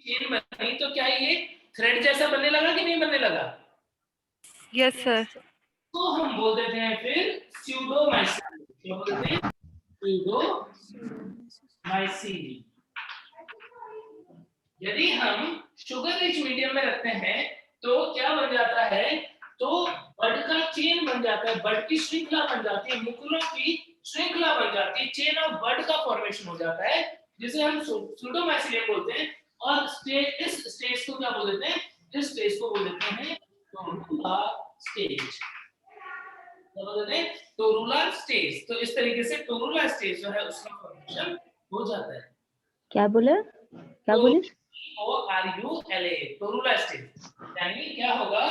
[SPEAKER 2] Chain बनी तो क्या ये थ्रेड जैसा बनने लगा कि नहीं बनने लगा?
[SPEAKER 6] Yes sir.
[SPEAKER 2] तो हम बोल देते हैं फिर स्यूडोमाइसीलियम। क्या बोलते हैं? स्यूडोमाइसीलियम। यदि हम शुगर रिच मीडियम में रखते हैं तो क्या बन जाता है? तो बड का चेन बन जाता है, बड की श्रृंखला बन जाती है, मुकुलों की श्रृंखला बन जाती है, चेन ऑफ बड का फॉर्मेशन हो जाता है, जिसे हम स्यूडोमाइसीलियम बोलते हैं। और इस स्टेज को क्या बोल देते हैं? इस स्टेज को बोल देते हैं टोरुलर स्टेज। क्या बोल देते हैं? टोरुलर स्टेज। तो इस तरीके से टोरुलर स्टेज जो है उसका फॉर्मेशन हो जाता है।
[SPEAKER 5] क्या बोले? क्या बोले?
[SPEAKER 2] TORULA टोरुला स्टेज, यानी क्या होगा,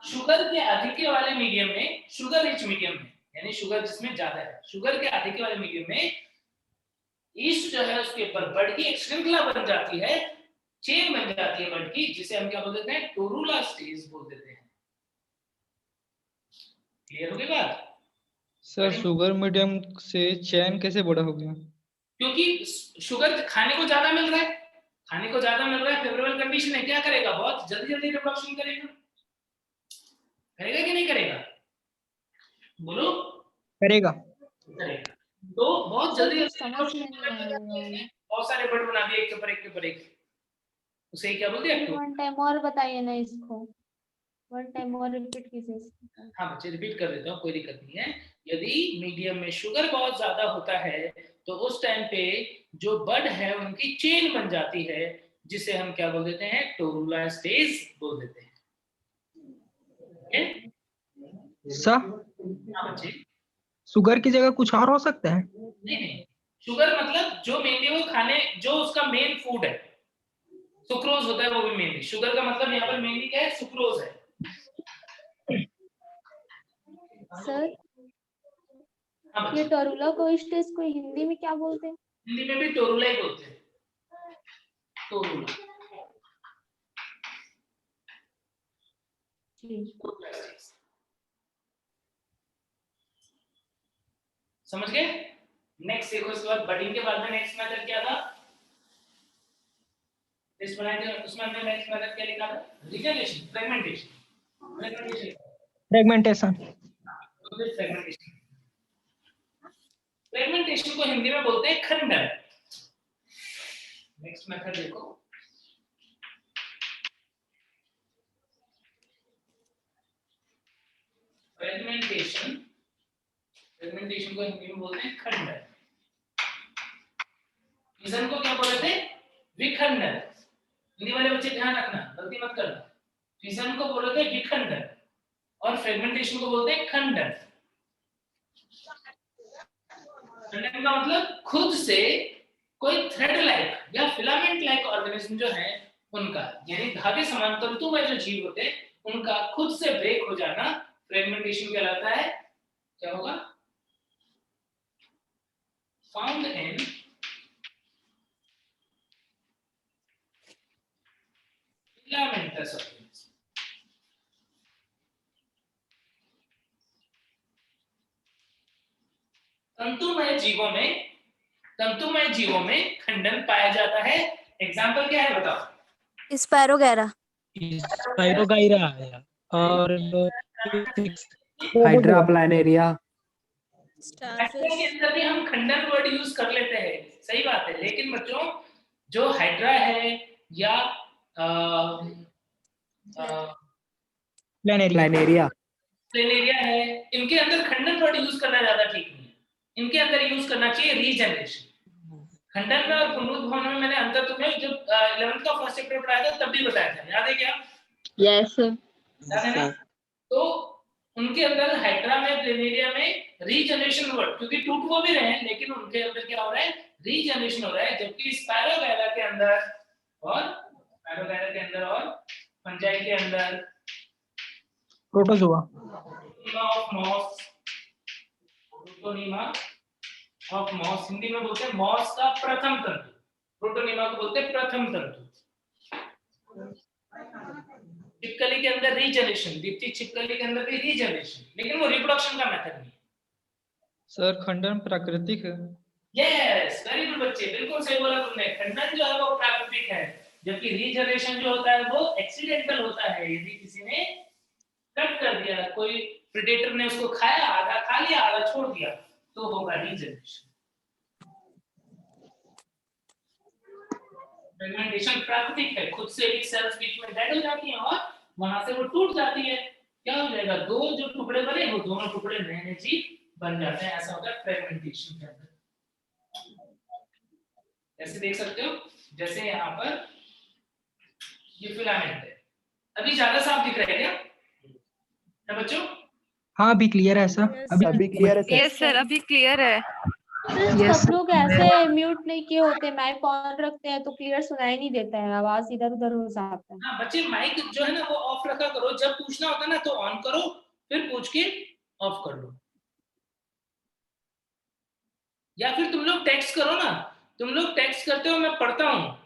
[SPEAKER 2] शुगर के अधिक वाले मीडियम में, शुगर रिच मीडियम में, यानी शुगर जिसमें ज्यादा है, शुगर के अधिक वाले मीडियम में ईस्ट जो है उसके ऊपर बर्ड की एक श्रृंखला बन जाती है, चेन बन जाती है बर्ड की, जिसे हम क्या बोल देते हैं, टोरुला स्टेज बोल देते हैं। क्लियर हो गई बात?
[SPEAKER 1] सर शुगर मीडियम से चैन कैसे बड़ा हो गया?
[SPEAKER 2] क्योंकि शुगर खाने को ज्यादा मिल रहा है, खाने को ज्यादा मिल रहा है, फेवरेबल कंडीशन है, क्या करेगा, बहुत जल्दी जल्दी रिप्रोडक्शन करेगा, करेगा कि नहीं करेगा, बोलो?
[SPEAKER 9] करेगा।
[SPEAKER 2] करेगा। तो बहुत जल्दी
[SPEAKER 7] कुछ समझ में नहीं आ रहा है।
[SPEAKER 2] बहुत सारे बर्ड बना दिए एक के ऊपर एक के ऊपर एक, उसे क्या बोलते हैं?
[SPEAKER 7] वन टाइम और बताइए ना इसको, वन टाइम और रिपीट कीजिए इसको।
[SPEAKER 2] हाँ बच्चे, रिपीट कर देता हूँ, कोई दिक्कत नहीं है। यदि मीडियम में शुगर बहुत ज्यादा होता है तो उस टाइम पे जो बर्ड है उनकी चेन बन जाती है, जिसे हम क्या बोल देते हैं, टोरुला स्टेज बोल देते हैं।
[SPEAKER 9] सर
[SPEAKER 2] हाँ बच्चे,
[SPEAKER 9] शुगर की जगह कुछ और हो सकता है?
[SPEAKER 2] नहीं, शुगर मतलब जो मेनली वो खाने, जो उसका मेन फूड है, सुक्रोज होता है वो भी मेनली, शुगर का मतलब यहाँ पर मेनली क्या है, सुक्रोज है।
[SPEAKER 7] सर
[SPEAKER 2] हाँ
[SPEAKER 7] ये
[SPEAKER 2] बच्चे,
[SPEAKER 7] टोरुला को स्टेज को हिंदी में क्या बोलते हैं?
[SPEAKER 2] हिंदी में भी टोरुला ही बोलते हैं, टोरुला। समझ गए? नेक्स्ट देखो, इसके बाद बडिंग के बाद में नेक्स्ट मेथड क्या था, इस बनाए थे उसमें हमने नेक्स्ट मेथड क्या लिखा था, रिजनरेशन, फ्रेगमेंटेशन,
[SPEAKER 9] फ्रेगमेंटेशन।
[SPEAKER 2] फ्रेगमेंटेशन को हिंदी में बोलते हैं खंडन। नेक्स्ट मेथड देखो, फ्रेगमेंटेशन, फ्रेगमेंटेशन को हिंदी में बोलते हैं खंडन। विजन को क्या बोलते थे, विखंडन। हिंदी वाले बच्चे ध्यान रखना, गलती मत करना। विजन को बोलते थे विखंडन और फ्रेगमेंटेशन को बोलते हैं खंडन। खंडन का मतलब खुद से कोई थ्रेड लाइक या फिलामेंट लाइक ऑर्गेनिज्म जो है उनका, यानी धागे समान तंतु में जो जीव होते हैं उनका खुद से ब्रेक हो जाना फ्रेगमेंटेशन कहलाता है। क्या होगा, फाउंड इन filamentous organism। तंतुमय जीवों में खंडन पाया जाता है। एग्जाम्पल क्या है बताओ?
[SPEAKER 4] स्पैरोगैरा,
[SPEAKER 9] स्पाइरोगाइरा है और
[SPEAKER 10] हाइड्रा प्लानेरिया।
[SPEAKER 2] के अंदर भी हम खंडन वर्ड यूज कर लेते हैं, सही बात है, लेकिन बच्चों जो हाइड्रा है या
[SPEAKER 10] प्लानेरिया
[SPEAKER 2] है, इनके अंदर खंडन वर्ड यूज करना ज्यादा ठीक नहीं है। इनके अंदर यूज करना चाहिए रीजनरेशन। खंडन में और पुनरुद्भवन में मैंने अंतर तुम्हें जब 11th का फर्स्ट चैप्टर पढ़ाया था तब भी बताया था, याद है क्या?
[SPEAKER 5] Yes
[SPEAKER 2] sir. तो उनके अंदर हाइड्रा में, प्लेनेरिया में रीजनरेशन वर्ड, क्योंकि टूट वो भी रहे हैं लेकिन उनके अंदर क्या हो रहा है, रीजनरेशन हो रहा है। जबकि स्पाइरोगाइरा के अंदर और फंजाई के अंदर
[SPEAKER 9] प्रोटोजोआ
[SPEAKER 2] ऑफ मॉस, हिंदी में बोलते हैं मॉस का प्रथम तंतु, प्रोटोनिमा को बोलते हैं प्रथम तंतु। छिपकली के अंदर रीजनरेशन, दीप्ति छिपकली के अंदर भी रीजनरेशन, लेकिन वो रिप्रोडक्शन का मेथड नहीं है।
[SPEAKER 1] सर खंडन प्राकृतिक है।
[SPEAKER 2] यस, वेरी गुड बच्चे, बिल्कुल सही बोला तुमने। खंडन जो है वो प्राकृतिक है, जबकि रीजनरेशन जो होता है वो एक्सीडेंटल होता है। यदि किसी ने कट कर दिया, कोई प्रेडेटर ने उसको खाया, आधा खा लिया आधा छोड़ दिया, तो होगा रीजनरेशन। फ्रेगमेंटेशन प्राकृतिक है, खुद से ही सेल्स बीच में डेड हो जाती हैं और वहां से वो टूट जाती है। क्या हो जाएगा, दो जो टुकड़े बने वो दोनों टुकड़े नए नए जीव बन जाते हैं। ऐसा होता है फ्रेगमेंटेशन के अंदर। ऐसे देख सकते हो, जैसे यहाँ पर ये फिलामेंट है। अभी ज्यादा साफ दिख रहा है क्या बच्चों?
[SPEAKER 9] हाँ अभी क्लियर है सर।
[SPEAKER 10] अभी क्लियर है सर।
[SPEAKER 6] यस सर, अभी क्लियर है।
[SPEAKER 7] सर सब लोग ऐसे म्यूट नहीं किए होते, माइक ऑन रखते हैं तो क्लियर सुनाई नहीं देता है, आवाज इधर उधर हो जाता है।
[SPEAKER 2] हाँ बच्चे माइक जो है ना वो ऑफ रखा करो, जब पूछना होता है ना तो ऑन करो, फिर पूछ के ऑफ कर लो। या फिर तुम लोग टेक्स्ट करो ना, तुम लोग टेक्स्ट करते हो, मैं पढ़ता हूँ।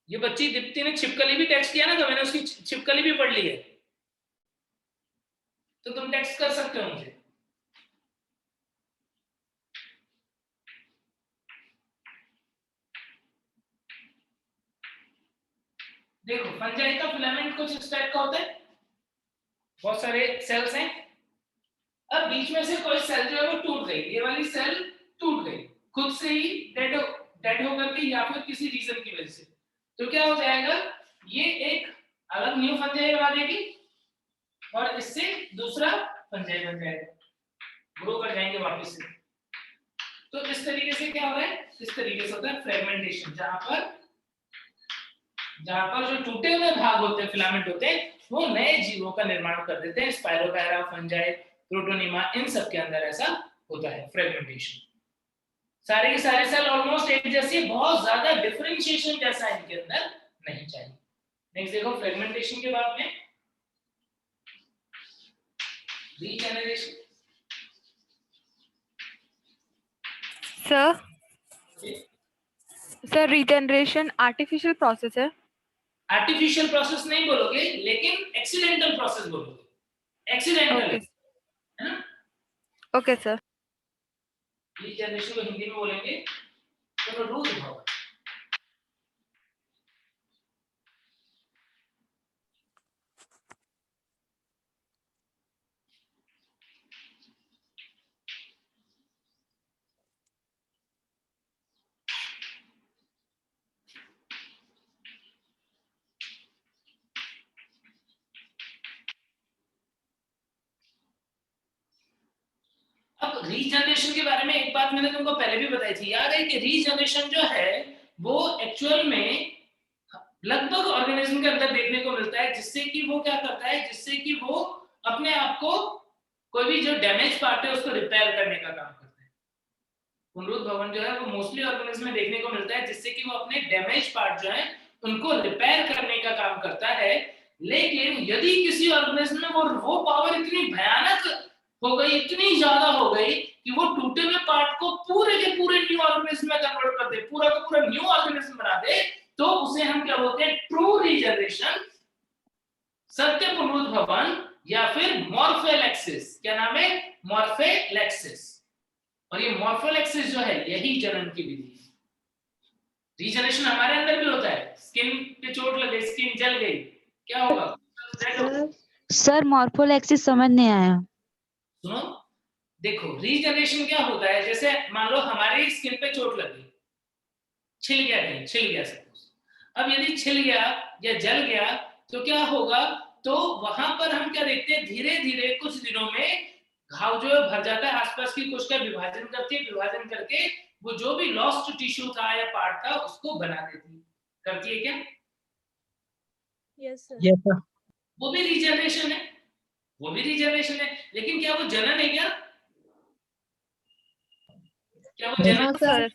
[SPEAKER 2] ये बच्ची दीप्ति ने छिपकली भी टेक्स्ट किया ना, तो मैंने उसकी छिपकली भी पढ़ ली है, तो तुम टेक्स्ट कर सकते हो मुझे। देखो फंजाई का फिलामेंट कुछ इस टाइप का होता है, बहुत सारे सेल्स हैं। अब बीच में से कोई सेल जो है वो टूट गई, ये वाली सेल टूट गई खुद से ही, डेड होकर के या फिर किसी रीजन की वजह से, तो क्या हो जाएगा, ये एक अलग न्यू फंजाई बना देगी और इससे दूसरा फंजाई बन जाएगा, ग्रो कर जाएंगे वापस से। तो इस तरीके से क्या हो रहा है, इस तरीके से होता है फ्रेगमेंटेशन, जहां पर जो टूटे हुए भाग होते हैं, फिलामेंट होते हैं, वो नए जीवों का निर्माण कर देते हैं। स्पाइरोकायरा, फंजाई, प्रोटोनिमा, इन सब के अंदर ऐसा होता है फ्रेगमेंटेशन। सारे के सारे सेल ऑलमोस्ट एक जैसे, बहुत ज्यादा डिफरेंशिएशन जैसा इनके अंदर नहीं चाहिए। नेक्स्ट देखो फ्रेगमेंटेशन के बाद में regeneration.
[SPEAKER 6] Sir regeneration artificial process है।
[SPEAKER 2] आर्टिफिशियल प्रोसेस नहीं बोलोगे, लेकिन एक्सीडेंटल प्रोसेस बोलोगे, एक्सीडेंटल है ना।
[SPEAKER 6] Okay sir.
[SPEAKER 2] रीजेनरेशन को हिंदी में बोलेंगे पुनरुद्भव। अब रीजनरेशन के बारे में एक बात मैंने तुमको पहले भी बताई थी, याद है कि रीजनरेशन जो है वो एक्चुअल में लगभग ऑर्गेनिज्म के अंदर देखने को मिलता है, जिससे कि वो क्या करता है, जिससे कि वो अपने आप को कोई भी जो डैमेज पार्ट है उसको रिपेयर करने का काम करता है। पुनरुद्भवन जो है वो मोस्टली ऑर्गेनिज्म में देखने को मिलता है, जिससे कि वो अपने डैमेज पार्ट जो है उनको रिपेयर करने का काम करता है। लेकिन यदि किसी ऑर्गेनिज्म में वो पावर इतनी भयानक हो गई, इतनी ज्यादा हो गई कि वो टूटे हुए पार्ट को पूरे के पूरे न्यू ऑर्गेनिज्म में कन्वर्ट कर दे, पूरा का पूरा न्यू ऑर्गेनिज्म बना दे, तो उसे हम क्या बोलते हैं, ट्रू रीजनरेशन, सत्य पुनरुद्भवन, या फिर मॉर्फोलेक्सिस। क्या नाम है, मॉर्फोलेक्सिस। और ये मॉर्फोलेक्सिस जो है यही जनन की विधि है। रीजनरेशन हमारे अंदर भी होता है, स्किन पे चोट लगे, स्किन जल गई, क्या होगा,
[SPEAKER 5] सर मॉर्फोलेक्सिस समझ नहीं आया।
[SPEAKER 2] सुनो देखो, रीजनरेशन क्या होता है, जैसे मान लो हमारी स्किन पे चोट लगी, छिल गया, कहीं छिल गया सपोज। अब यदि छिल गया या जल गया तो क्या होगा, तो वहां पर हम क्या देखते हैं, धीरे धीरे कुछ दिनों में घाव जो है भर जाता है, आसपास की कोशिका विभाजन करती है, विभाजन करके वो जो भी लॉस्ट टिश्यू था या पार्ट था उसको बना देती करती है। क्या
[SPEAKER 4] यस सर।
[SPEAKER 9] Yes sir.
[SPEAKER 2] वो भी रीजनरेशन है, वो भी रीजनरेशन है। लेकिन क्या वो जनन है, क्या वो जनन?
[SPEAKER 6] Sir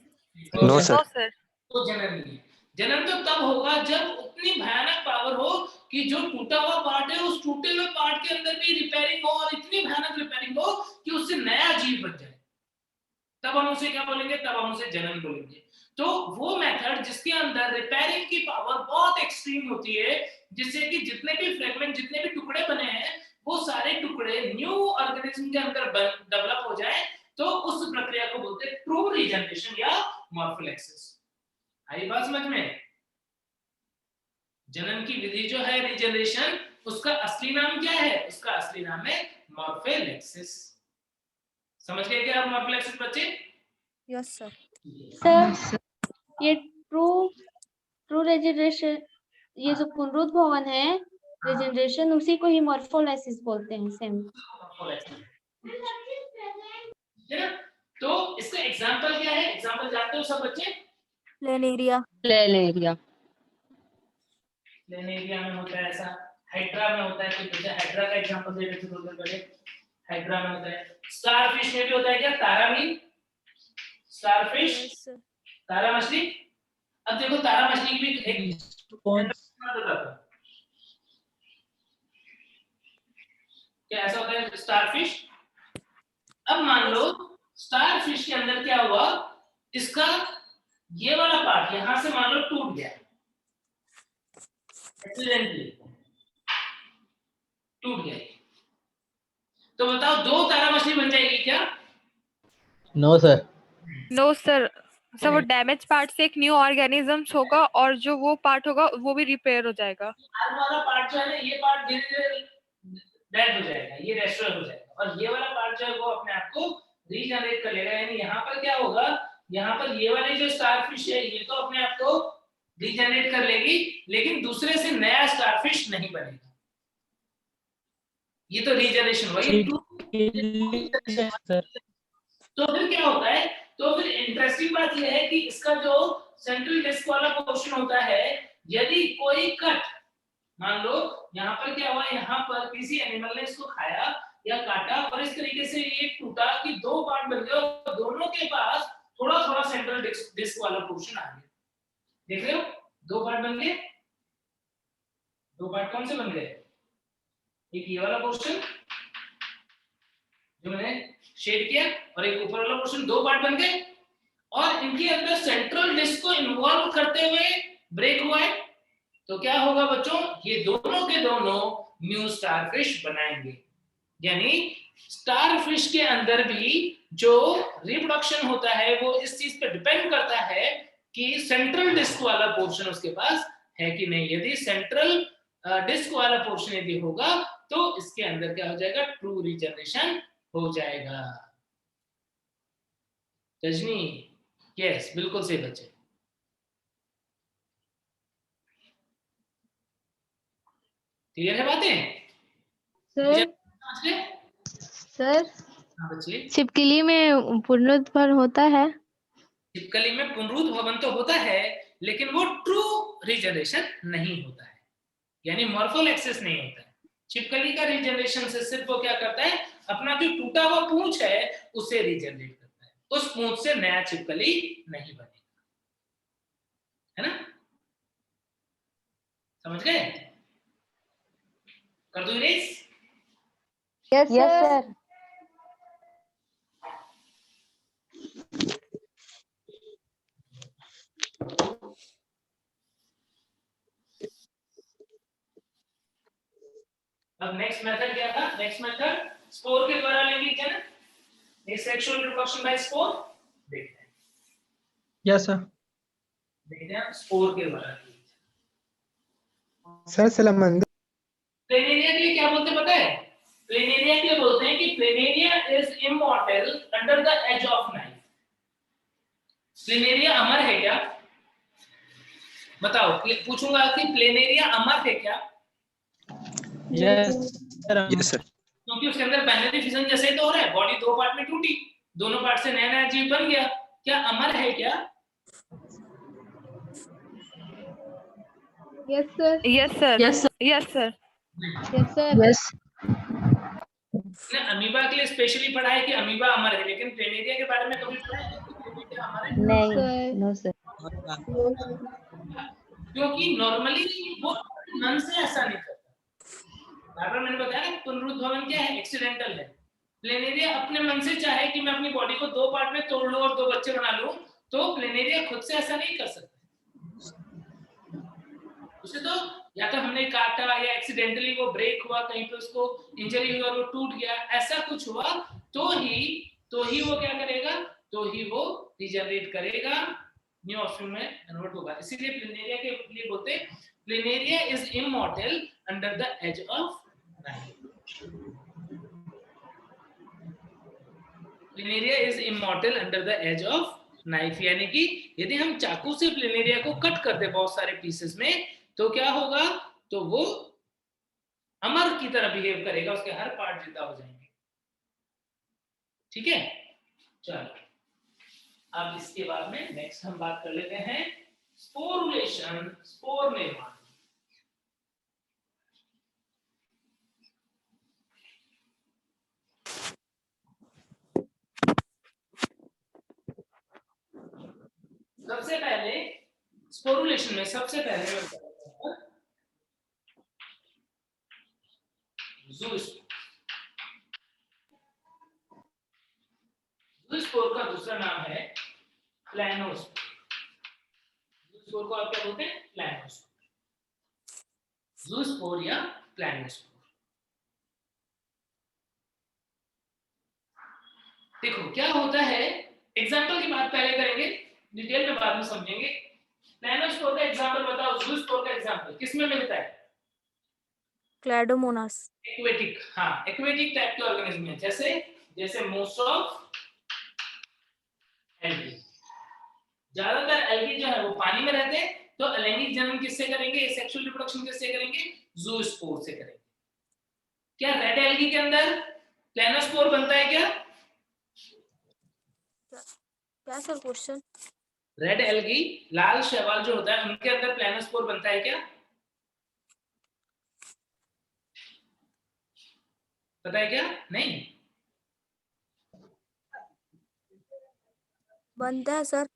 [SPEAKER 8] no sir.
[SPEAKER 2] तो जनन नहीं है। जनन तो तब होगा जब उतनी भयानक पावर हो कि जो टूटा हुआ पार्ट है उस टूटे हुए पार्ट के अंदर भी रिपेयरिंग हो, और इतनी भयानक रिपेयरिंग हो कि उससे नया जीव बन जाए, तब हम उसे क्या बोलेंगे, तब हम उसे जनन बोलेंगे। तो वो मेथड जिसके अंदर रिपेयरिंग की पावर बहुत एक्सट्रीम होती है, जिससे कि जितने भी फ्रेगमेंट, जितने भी टुकड़े बने हैं, वो सारे टुकड़े न्यू ऑर्गेनिज्म के अंदर डेवलप हो जाए, तो उस प्रक्रिया को बोलते हैं ट्रू रीजनरेशन या मॉर्फोलेक्सिस। आई बात समझ में? जनन की विधि जो है रीजनरेशन, उसका असली नाम क्या है, उसका असली नाम है मॉर्फोलेक्सिस। समझ गए क्या आप मॉर्फोलेक्सिस बच्चे?
[SPEAKER 4] Yes sir.
[SPEAKER 7] सर ये ट्रू रीजनरेशन, ये जो पुनरुद्भवन है रीजनरेशन, उसी को ही मॉर्फोलाइसिस बोलते हैं, सेम।
[SPEAKER 2] तो इसका एग्जांपल क्या है, एग्जांपल जानते हो सब बच्चे?
[SPEAKER 4] प्लेनेरिया।
[SPEAKER 5] प्लेनेरिया
[SPEAKER 2] में होता है ऐसा, हाइड्रा में होता है, तो बच्चे हाइड्रा का एग्जांपल दे देते थोड़ा पहले। हाइड्रा में होता है, स्टारफिश में भी होता है क्या, तारामीन? Starfish,
[SPEAKER 4] Yes, sir.
[SPEAKER 2] तारा मछली। अब देखो तारा मछली की भी एक
[SPEAKER 9] कौन
[SPEAKER 2] क्या ऐसा होता है स्टारफिश। अब मान लो स्टारफिश के अंदर क्या हुआ, इसका ये वाला पार्ट यहां से मान लो टूट गया, एक्सीडेंटली टूट गया, तो बताओ दो तारा मछली बन जाएगी क्या?
[SPEAKER 9] No sir.
[SPEAKER 6] No sir, sir वो डैमेज पार्ट से एक न्यू ऑर्गेनिजम्स होगा और जो वो पार्ट होगा वो भी रिपेयर हो जाएगा।
[SPEAKER 2] आर्म वाला पार्ट जो है ना, ये पार्ट धीरे धीरे डेड हो जाएगा, ये रेस्टोर हो जाएगा, और ये वाला पार्ट जो है वो अपने आप को रीजनरेट कर लेगा। यानी यहाँ पर क्या होगा, यहाँ पर ये वाली जो स्टारफिश है ये तो अपने आप को रीजनरेट कर लेगी, लेकिन दूसरे से नया स्टारफिश नहीं बनेगा। ये तो रीजनरेशन हुई।
[SPEAKER 9] सर
[SPEAKER 2] तो फिर क्या होता है, तो फिर इंटरेस्टिंग बात यह है कि इसका जो सेंट्रल डिस्क वाला पोर्शन होता है, यदि कोई कट, मान लो यहाँ पर क्या हुआ, यहाँ पर किसी एनिमल ने इसको खाया या काटा और इस तरीके से ये टूटा कि दो पार्ट बन गए और दोनों के पास थोड़ा थोड़ा सेंट्रल डिस्क वाला पोर्शन आ गया। देख रहे हो, दो पार्ट बन गए। दो पार्ट कौन से बन गए? एक ये वाला पोर्शन जो मैंने शेड किया और एक ऊपर वाला पोर्शन, दो पार्ट बन गए और इनके अंदर सेंट्रल डिस्क को इन्वॉल्व करते हुए ब्रेक हुआ है। तो क्या होगा बच्चों, ये दोनों के दोनों न्यू स्टारफिश बनाएंगे। यानी स्टारफिश के अंदर भी जो रिप्रोडक्शन होता है वो इस चीज पे डिपेंड करता है कि सेंट्रल डिस्क वाला पोर्शन उसके पास है कि नहीं। यदि सेंट्रल डिस्क वाला पोर्शन यदि होगा तो इसके अंदर क्या हो जाएगा, ट्रू रीजनरेशन हो जाएगा। रजनी, यस बिल्कुल सही बच्चे। क्लियर है बातें?
[SPEAKER 7] सर
[SPEAKER 2] हाँ बच्चे,
[SPEAKER 7] छिपकली में पुनरुत्थान होता है?
[SPEAKER 2] छिपकली में पुनरुत्थान तो होता है, लेकिन वो ट्रू रीजनरेशन नहीं होता है, यानी मॉर्फल एक्सेस नहीं होता है। छिपकली का रीजनरेशन से सिर्फ वो क्या करता है, अपना जो टूटा हुआ पूंछ है उसे रीजनरेट करता है, उस पूंछ से नया छिपकली नहीं बनेगा, है ना? समझ गए? कर दो इरेज?
[SPEAKER 7] Yes sir.
[SPEAKER 2] अब नेक्स्ट मेथड क्या था? नेक्स्ट मेथड स्पोर के द्वारा लेंगे क्या ना, सेक्सुअल रिप्रोडक्शन बाय स्पोर। देखते हैं,
[SPEAKER 9] यस सर।
[SPEAKER 2] देखते हैं स्पोर के द्वारा।
[SPEAKER 10] सर सलामंद
[SPEAKER 2] प्लेनेरिया के लिए क्या बोलते हैं पता है? प्लेनेरिया के लिए बोलते हैं कि planaria is immortal under the edge of knife. Planaria अमर है क्या? बताओ, पूछूंगा कि प्लेनेरिया अमर है क्या?
[SPEAKER 9] Yes sir.
[SPEAKER 2] क्योंकि उसके अंदर बाइनरी फिजन जैसे ही तो हो रहा है, बॉडी दो पार्ट में टूटी, दोनों पार्ट से नया नया जीव बन गया, क्या अमर है क्या?
[SPEAKER 7] Yes sir.
[SPEAKER 6] Yes sir.
[SPEAKER 7] Yes sir.
[SPEAKER 6] Yes sir.
[SPEAKER 7] Yes sir.
[SPEAKER 5] Yes
[SPEAKER 2] ने अमीबा के लिए स्पेशली पढ़ा है कि अमीबा अमर है, लेकिन प्लेनेरिया के बारे में कभी पढ़ा है कि प्लेनेरिया अमर है?
[SPEAKER 7] नहीं।
[SPEAKER 5] No sir.
[SPEAKER 2] क्योंकि नॉर्मली वो मन से ऐसा नहीं करता। बार मैंने बताया ना, पुनरुत्थान क्या है, एक्सीडेंटल है। प्लेनेरिया अपने मन से चाहे कि मैं अपनी बॉडी को दो पार्ट में तोड़ लूं और दो बच्चे बना लूं, तो प्लेनेरिया खुद से ऐसा नहीं कर सकता। उसे तो या तो हमने काटा या एक्सीडेंटली वो ब्रेक हुआ, कहीं पे उसको इंजरी हुई और वो टूट गया, ऐसा कुछ हुआ तो ही वो क्या करेगा, तो ही वो रीजनरेट करेगा, न्यू ऑप्शन में कन्वर्ट होगा। इसीलिए प्लेनेरिया के लिए बोलते हैं planaria is immortal under the edge of knife. Planaria is immortal under the edge of knife, यानी कि यदि हम चाकू से प्लेनेरिया को कट कर दे बहुत सारे पीसेस में, तो क्या होगा, तो वो अमर की तरह बिहेव करेगा, उसके हर पार्ट जिंदा हो जाएंगे। ठीक है, चलो अब इसके बाद में नेक्स्ट हम बात कर लेते हैं स्पोरुलेशन, स्पोर निर्माण। सबसे पहले स्पोरुलेशन में सबसे पहले मैं बताता हूं ज़ूस्पोर का दूसरा नाम है प्लैनोस्पोर। ज़ूस्पोर को आप क्या बोलते हैं? प्लैनोस्पोर, ज़ूस्पोर या प्लैनोस्पोर। देखो क्या होता है, एग्जाम्पल की बात पहले करेंगे, डिटेल में बाद में समझेंगे। प्लैनोस्पोर का एग्जाम्पल बताओ, ज़ूस्पोर का एग्जाम्पल किसमें मिलता है?
[SPEAKER 4] क्लैडोमोनास।
[SPEAKER 2] एक्वेटिक, हाँ एक्वेटिक टाइप के ऑर्गेनिज्म में, जैसे मोस्ट ऑफ एल्गी। ज्यादातर एल्गी जो है वो पानी में रहते हैं, तो अलैंगिक जन्म किससे करेंगे, सेक्सुअल रिप्रोडक्शन किससे करेंगे? ज़ूस्पोर से करेंगे। क्या रेड एल्गी के अंदर प्लैनोस्पोर बनता है क्या?
[SPEAKER 4] क्या सर क्वेश्चन?
[SPEAKER 2] रेड एल्गी, लाल शैवाल जो होता है उनके अंदर प्लैनोस्पोर बनता है क्या? पता है क्या? नहीं
[SPEAKER 4] बनता है सर।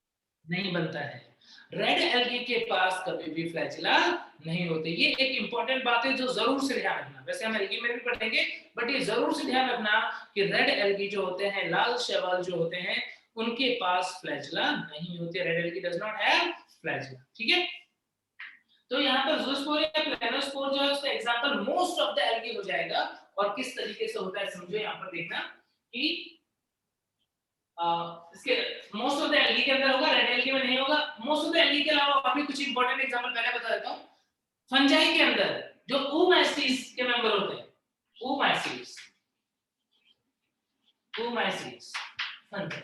[SPEAKER 2] नहीं बनता है। रेड एल्गी के पास कभी भी फ्लैजिला नहीं होते। ये एक इंपॉर्टेंट बात है जो जरूर से ध्यान रखना। वैसे हम एल्गी में भी पढ़ेंगे, बट ये जरूर से ध्यान रखना कि रेड एल्गी जो होते हैं, लाल शैवाल जो होते हैं, उनके पास फ्लैजिला नहीं होते। Red algae does not have flagella. ठीक है, तो यहाँ पर ज़ूस्पोर या प्लैनोस्पोर जो है उसका example most of the algae हो जाएगा। और किस तरीके से होता है समझो, यहाँ पर देखना कि इसके मोस्ट ऑफ द एल्गी के अंदर होगा, रेड एल्गी में नहीं होगा। मोस्ट ऑफ द एल्गी के अलावा और भी कुछ इंपॉर्टेंट एग्जांपल पहले बता देता हूं। फंजाई के अंदर जो oomaceae के मेंबर होते हैं, oomaceae फंजाई,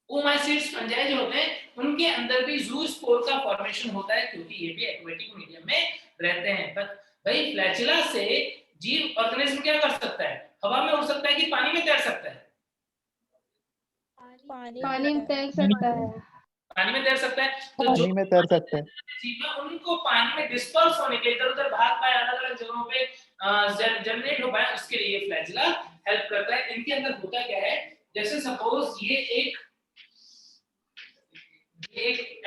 [SPEAKER 2] oomaceae फंजाई जो होते हैं उनके अंदर भी ज़ूस्पोर का फॉर्मेशन होता है, क्योंकि ये भी एक्वेटिक मीडियम में रहते हैं। पर भाई फ्लैजिला से जीव ऑर्गेनिज्म क्या कर सकता है? हवा में उड़ सकता है कि पानी में तैर सकता है?
[SPEAKER 7] पानी में तैर सकता है।
[SPEAKER 2] पानी में तैर सकता है। तो
[SPEAKER 8] पानी में तैर सकते हैं।
[SPEAKER 2] जीव है उनको पानी में डिस्पर्स होने के, इधर उधर भाग पाए, अलग अलग जगहों पे जनरेट हो पाए, उसके लिए फ्लैजिला हेल्प करता है। इनके अंदर होता क्या है, जैसे सपोज ये एक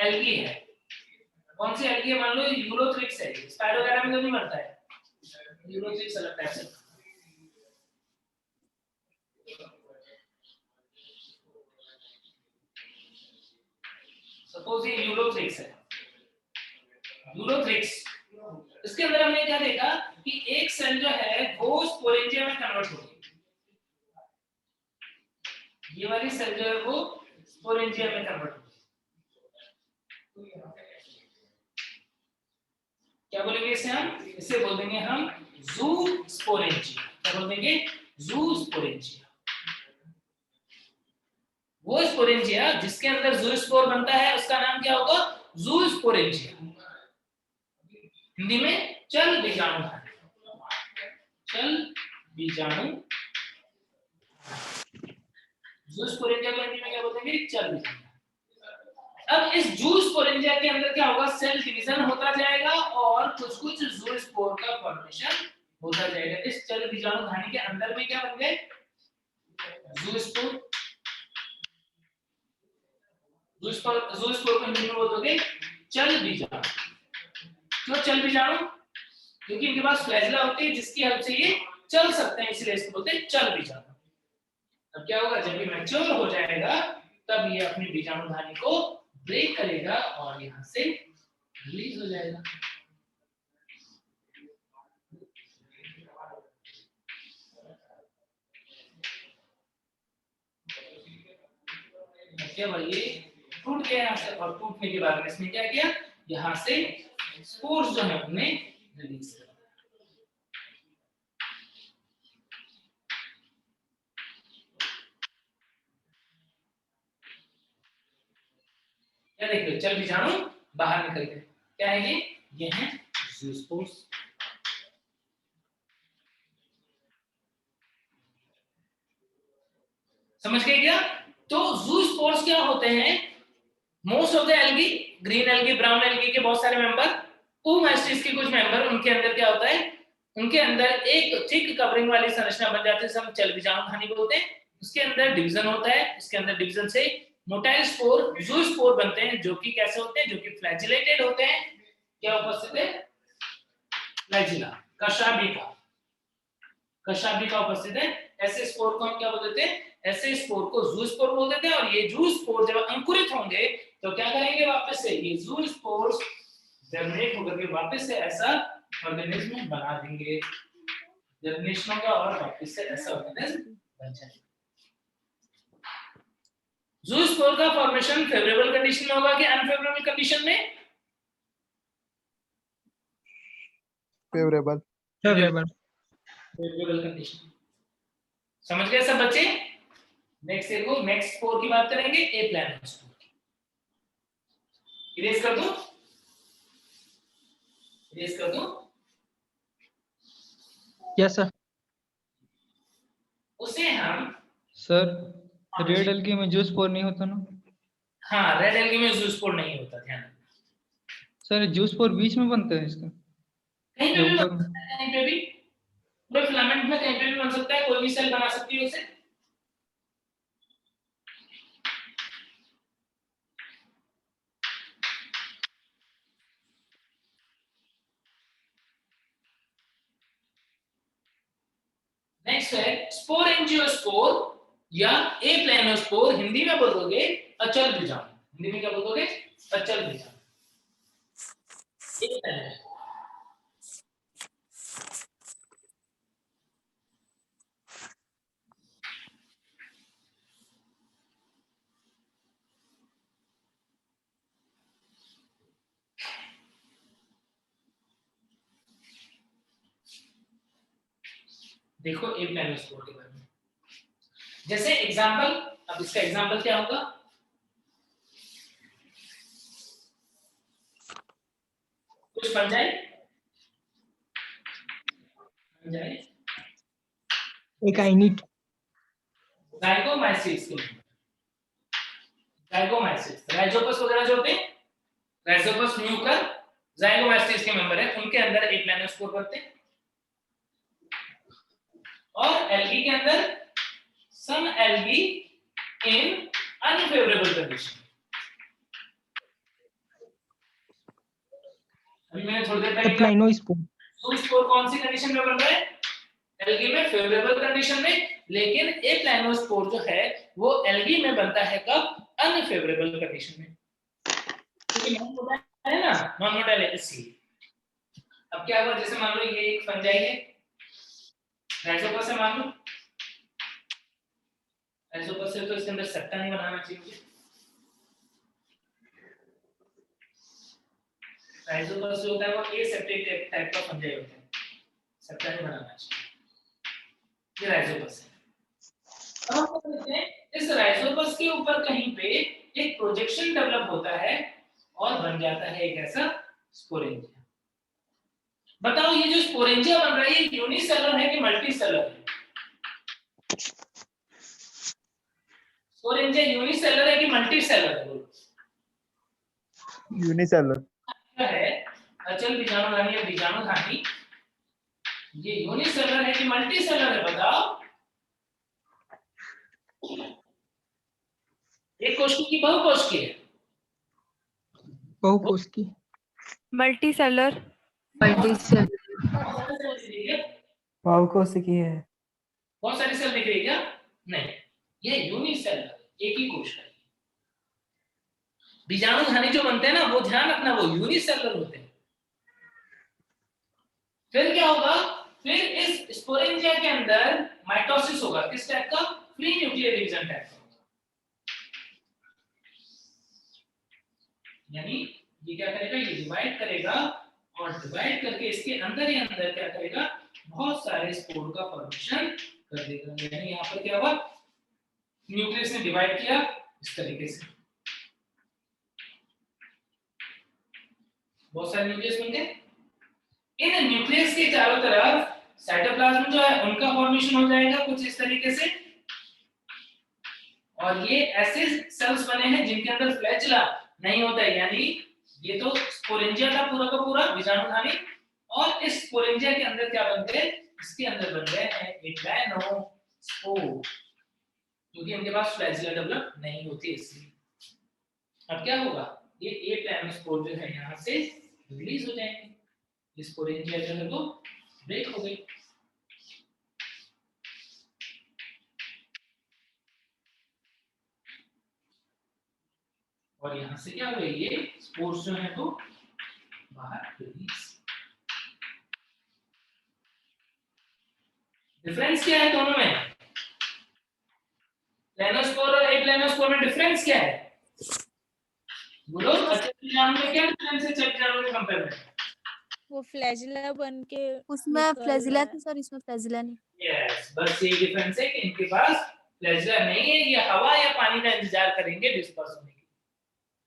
[SPEAKER 2] एल्गी है। कौन सी एल्गी है? मान लो यूरोथ्रिक्स है। स्पाइरो वगैरह में तो नहीं मरता है, यूरोथ्रिक्स अलग टाइप से। सपोज ये यूरोथ्रिक्स है, यूरोथ्रिक्स, इसके अंदर हमने क्या देखा कि एक सेल जो है वो स्पोरेंजिया में कन्वर्ट होगी। ये वाली सेल जो है वो स्पोरेंजिया में कन्वर्ट होगी। क्या बोलेंगे इसे हम? इसे बोल देंगे हम ज़ूस्पोरेंजिया। क्या बोल देंगे? ज़ूस्पोरेंजिया। वो स्पोरेंजिया जिसके अंदर ज़ूस्पोर बनता है उसका नाम क्या होगा? ज़ूस्पोरेंजिया। हिंदी में चल बीजाणु, चल बीजाणु। ज़ूस्पोरेंजिया को हिंदी में क्या बोलेंगे? चल बीजाणु। अब इस ज़ूस्पोरेंजिया के अंदर क्या होगा? सेल डिवीजन होता जाएगा और कुछ कुछ ज़ूस्पोर का फॉर्मेशन होता जाएगा। इस चल बीजाणु धानी के अंदर में क्या बन गए? ज़ूस्पोर। ज़ूस्पोर को हिंदी में बोलोगे चल बीजाणु। क्यों चल बीजाणु? क्योंकि इनके पास फ्लैजिला होती है जिसकी हेल्प से ये चल सकते हैं, इसलिए इसको बोलते हैं चल बीजाणु। अब क्या होगा? जब ये मैच्योर हो जाएगा तब ये अपनी बीजाणु धानी को ब्रेक करेगा और यहां से रिलीज हो जाएगा। क्या भाई, ये टूट गया यहाँ से, और टूटने के बाद में इसने क्या किया? यहाँ से स्पोर्स जो है उन्हें रिलीज कर। क्या देख रहे हो? चल बीजाणु बाहर निकल गए। क्या है ये है ज़ूस्पोर्स। समझ गए क्या? तो ज़ूस्पोर्स क्या होते हैं? Most of the algae, green algae, brown algae के बहुत सारे मेंबर, oomaceae के कुछ मेंबर, उनके अंदर क्या होता है? उनके अंदर एक थिक कवरिंग वाली संरचना बन जाती है, हम चल बीजाणु धानी बोलते हैं। उसके अंदर डिवीजन होता है, उसके अंदर डिवीजन से मोटाइल स्पोर ज़ूस्पोर बनते हैं, जो कि कैसे होते हैं, जो कि फ्लैजिलेटेड होते हैं। क्या उपस्थित है? फ्लैजिला, कशाभिका उपस्थित है। ऐसे स्पोर को हम क्या बोल देते हैं? ऐसे स्पोर को ज़ूस्पोर बोल देते हैं। और ये ज़ूस्पोर जब अंकुरित होंगे तो क्या करेंगे? वापस से ये ज़ूस्पोर्स जर्मिनेट होकर के वापस से ऐसा ऑर्गेनिज्म बना देंगे, जर्मिनेशन होगा और वापस से ऐसा ऑर्गेनिज्म बन जाएगा। ज़ूस्पोर का फॉर्मेशन फेवरेबल कंडीशन में होगा कि अनफेवरेबल कंडीशन में?
[SPEAKER 10] Favourable
[SPEAKER 2] favourable condition. समझ गए सब बच्चे? नेक्स्ट देखो, नेक्स्ट स्पोर की बात करेंगे, ए प्लान स्पोर की। इरेज कर दूं? इरेज कर दूं?
[SPEAKER 9] Yes sir.
[SPEAKER 2] उसे हम
[SPEAKER 1] सर रेड एल्गी में ज़ूस्पोर नहीं होता ना?
[SPEAKER 2] हाँ, रेड एल्गी में ज़ूस्पोर नहीं होता, ध्यान रखना।
[SPEAKER 1] सर ज़ूस्पोर बीच में बनता है इसका?
[SPEAKER 2] कहीं पे भी
[SPEAKER 1] ऊपर
[SPEAKER 2] बन सकता है, कहीं पे भी पूरे फिलामेंट में कहीं पे भी बन सकता है, कोई भी सेल बना सकती है उसे। नेक्स्ट है स्पोरेंजियोस्पोर या ए प्लानोस्पोर। हिंदी में बोलोगे अचल बीजाणु। हिंदी में क्या बोलोगे? अचल बीजाणु। ए प्लानोस्पोर। देखो ए प्लानोस्पोर के बारे में, जैसे एग्जांपल, अब इसका एग्जांपल क्या होगा? कुछ फंजाई,
[SPEAKER 9] एक आइनिट,
[SPEAKER 2] जाइगोमाइसिस, जाइगोमाइसिस, राइजोपस वगैरह जो होते हैं, राइजोपस म्यूकर, जाइगोमाइसिस के मेंबर है, उनके अंदर ए प्लानोस्पोर बनते हैं। और एल्गी के अंदर सम एल्गी इन अनफेवरेबल कंडीशन। अभी मैंने थोड़ी देर पहले
[SPEAKER 9] प्लानोस्पोर।
[SPEAKER 2] ज़ूस्पोर कौन सी कंडीशन में बन रहा है? एल्गी में फेवरेबल कंडीशन में। लेकिन ए प्लानोस्पोर जो है वो एल्गी में बनता है कब? अनफेवरेबल कंडीशन में, क्योंकि नॉन मोटाइल है ना, नॉन मोटाइल है इसलिए। अब क्या हुआ, जैसे मान लो ये एक फंजाई है, राइजोपस है मान लो, राइजोपस है तो इसके अंदर सट्टा नहीं बनाना चाहिए मुझे। राइजोपस जो होता है वो एसेप्टेट टाइप का फंजाई होता है, सट्टा नहीं बनाना चाहिए। ये राइजोपस है। अब हम कहते हैं इस राइजोपस के ऊपर कहीं पे एक प्रोजेक्शन डेवलप होता है और बन जाता है एक ऐसा स्पोरेंजिया। बताओ ये जो स्पोरेंजिया बन रहा है ये यूनिसेलर है कि मल्टीसेलर है? स्पोरेंजिया यूनिसेलर है कि मल्टीसेलर है? बोलो।
[SPEAKER 10] यूनिसेलर
[SPEAKER 2] क्या है? अचल बीजाणुधानी या बीजाणुधानी ये यूनिसेलर है कि मल्टीसेलर है? बताओ। एक कोशिकी की बहुकोशिकी है?
[SPEAKER 9] बहुकोशिकी।
[SPEAKER 6] मल्टीसेलर।
[SPEAKER 9] बहुकोशिकी है।
[SPEAKER 2] बहुत सारी सेल दिख रही है क्या? नहीं, ये यूनिसेलर, एक ही कोशिका है। बीजाणुधानी जो बनते हैं ना, वो ध्यान रखना वो यूनिसेलर होते हैं। फिर क्या होगा? फिर इस स्पोरेंजिया के अंदर माइटोसिस होगा। किस टाइप का? फ्री न्यूक्लियर डिवीजन टाइप का। यानी ये क्या करेगा? ये डिवाइड करेगा और डिवाइड करके इसके अंदर ही अंदर क्या करेगा? बहुत सारे स्पोर का फॉर्मेशन कर देगा। यानी यहाँ पर क्या हुआ? न्यूक्लियस ने डिवाइड किया इस तरीके से, बहुत सारे न्यूक्लियस बन गए। इन न्यूक्लियस के चारों तरफ साइटोप्लाज्म जो है उनका फॉर्मेशन हो जाएगा कुछ इस तरीके से। और ये ऐसे सेल्स बने हैं जिनके अंदर फ्लैजिला नहीं होता है, यानी ये तो स्पोरेंजिया था पूरा का पूरा बीजाणुधानी, और इस स्पोरेंजिया के अंदर क्या बन गए? इसके अंदर बन गए हैं एक प्लानोस्पोर, क्योंकि इनके पास फ्लैजिला डेवलप नहीं होती इसलिए। अब क्या होगा, ये ए प्लानोस्पोर जो है यहाँ से रिलीज हो जाएंगे, ये स्पोरेंजिया जो है वो ब्रेक हो गई। और यहाँ से क्या हुआ, ये स्पोर्स जो है वो बाहर रिलीज। डिफरेंस क्या है दोनों में, प्लानोस्पोर और एप्लानोस्पोर में डिफरेंस क्या है बोलो? अच्छे से जानने में क्या डिफरेंस है चेक जानने में कंपेयर में?
[SPEAKER 4] वो फ्लैजिला बन के उसमें फ्लैजिला था सर, इसमें फ्लैजिला नहीं।
[SPEAKER 2] यस, बस ये डिफरेंस है कि इनके पास फ्लैजिला नहीं है, ये हवा या पानी का इंतजार करेंगे डिस्पर्स होने के,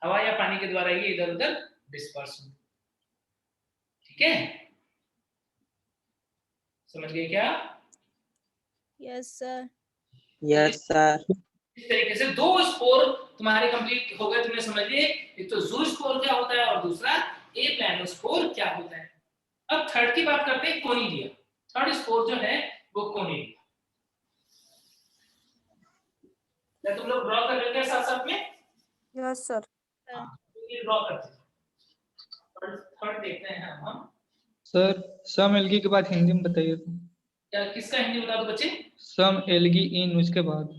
[SPEAKER 2] हवा या पानी के द्वारा ये इधर उधर डिस्पर्स होंगे। ठीक है, समझ गए क्या?
[SPEAKER 4] Yes sir.
[SPEAKER 10] Yes sir.
[SPEAKER 2] इस तरीके से दो स्पोर तुम्हारे कंप्लीट हो गए, तुमने समझ लिए, एक तो जू स्पोर क्या होता है और दूसरा ए प्लानोस्पोर क्या होता है। अब थर्ड की बात करते हैं, कोनिडिया। थर्ड स्पोर जो है वो कोनिडिया। क्या तुम लोग ड्रॉ कर रहे हो साथ साथ में?
[SPEAKER 4] Yes sir.
[SPEAKER 2] ये ड्रॉ करते हैं। थर्ड देखते हैं हम।
[SPEAKER 1] सर सम एल्गी के बाद हिंदी में बताइए तो।
[SPEAKER 2] क्या किसका हिंदी बता दो बच्चे?
[SPEAKER 1] सम एल्गी इन उसके बाद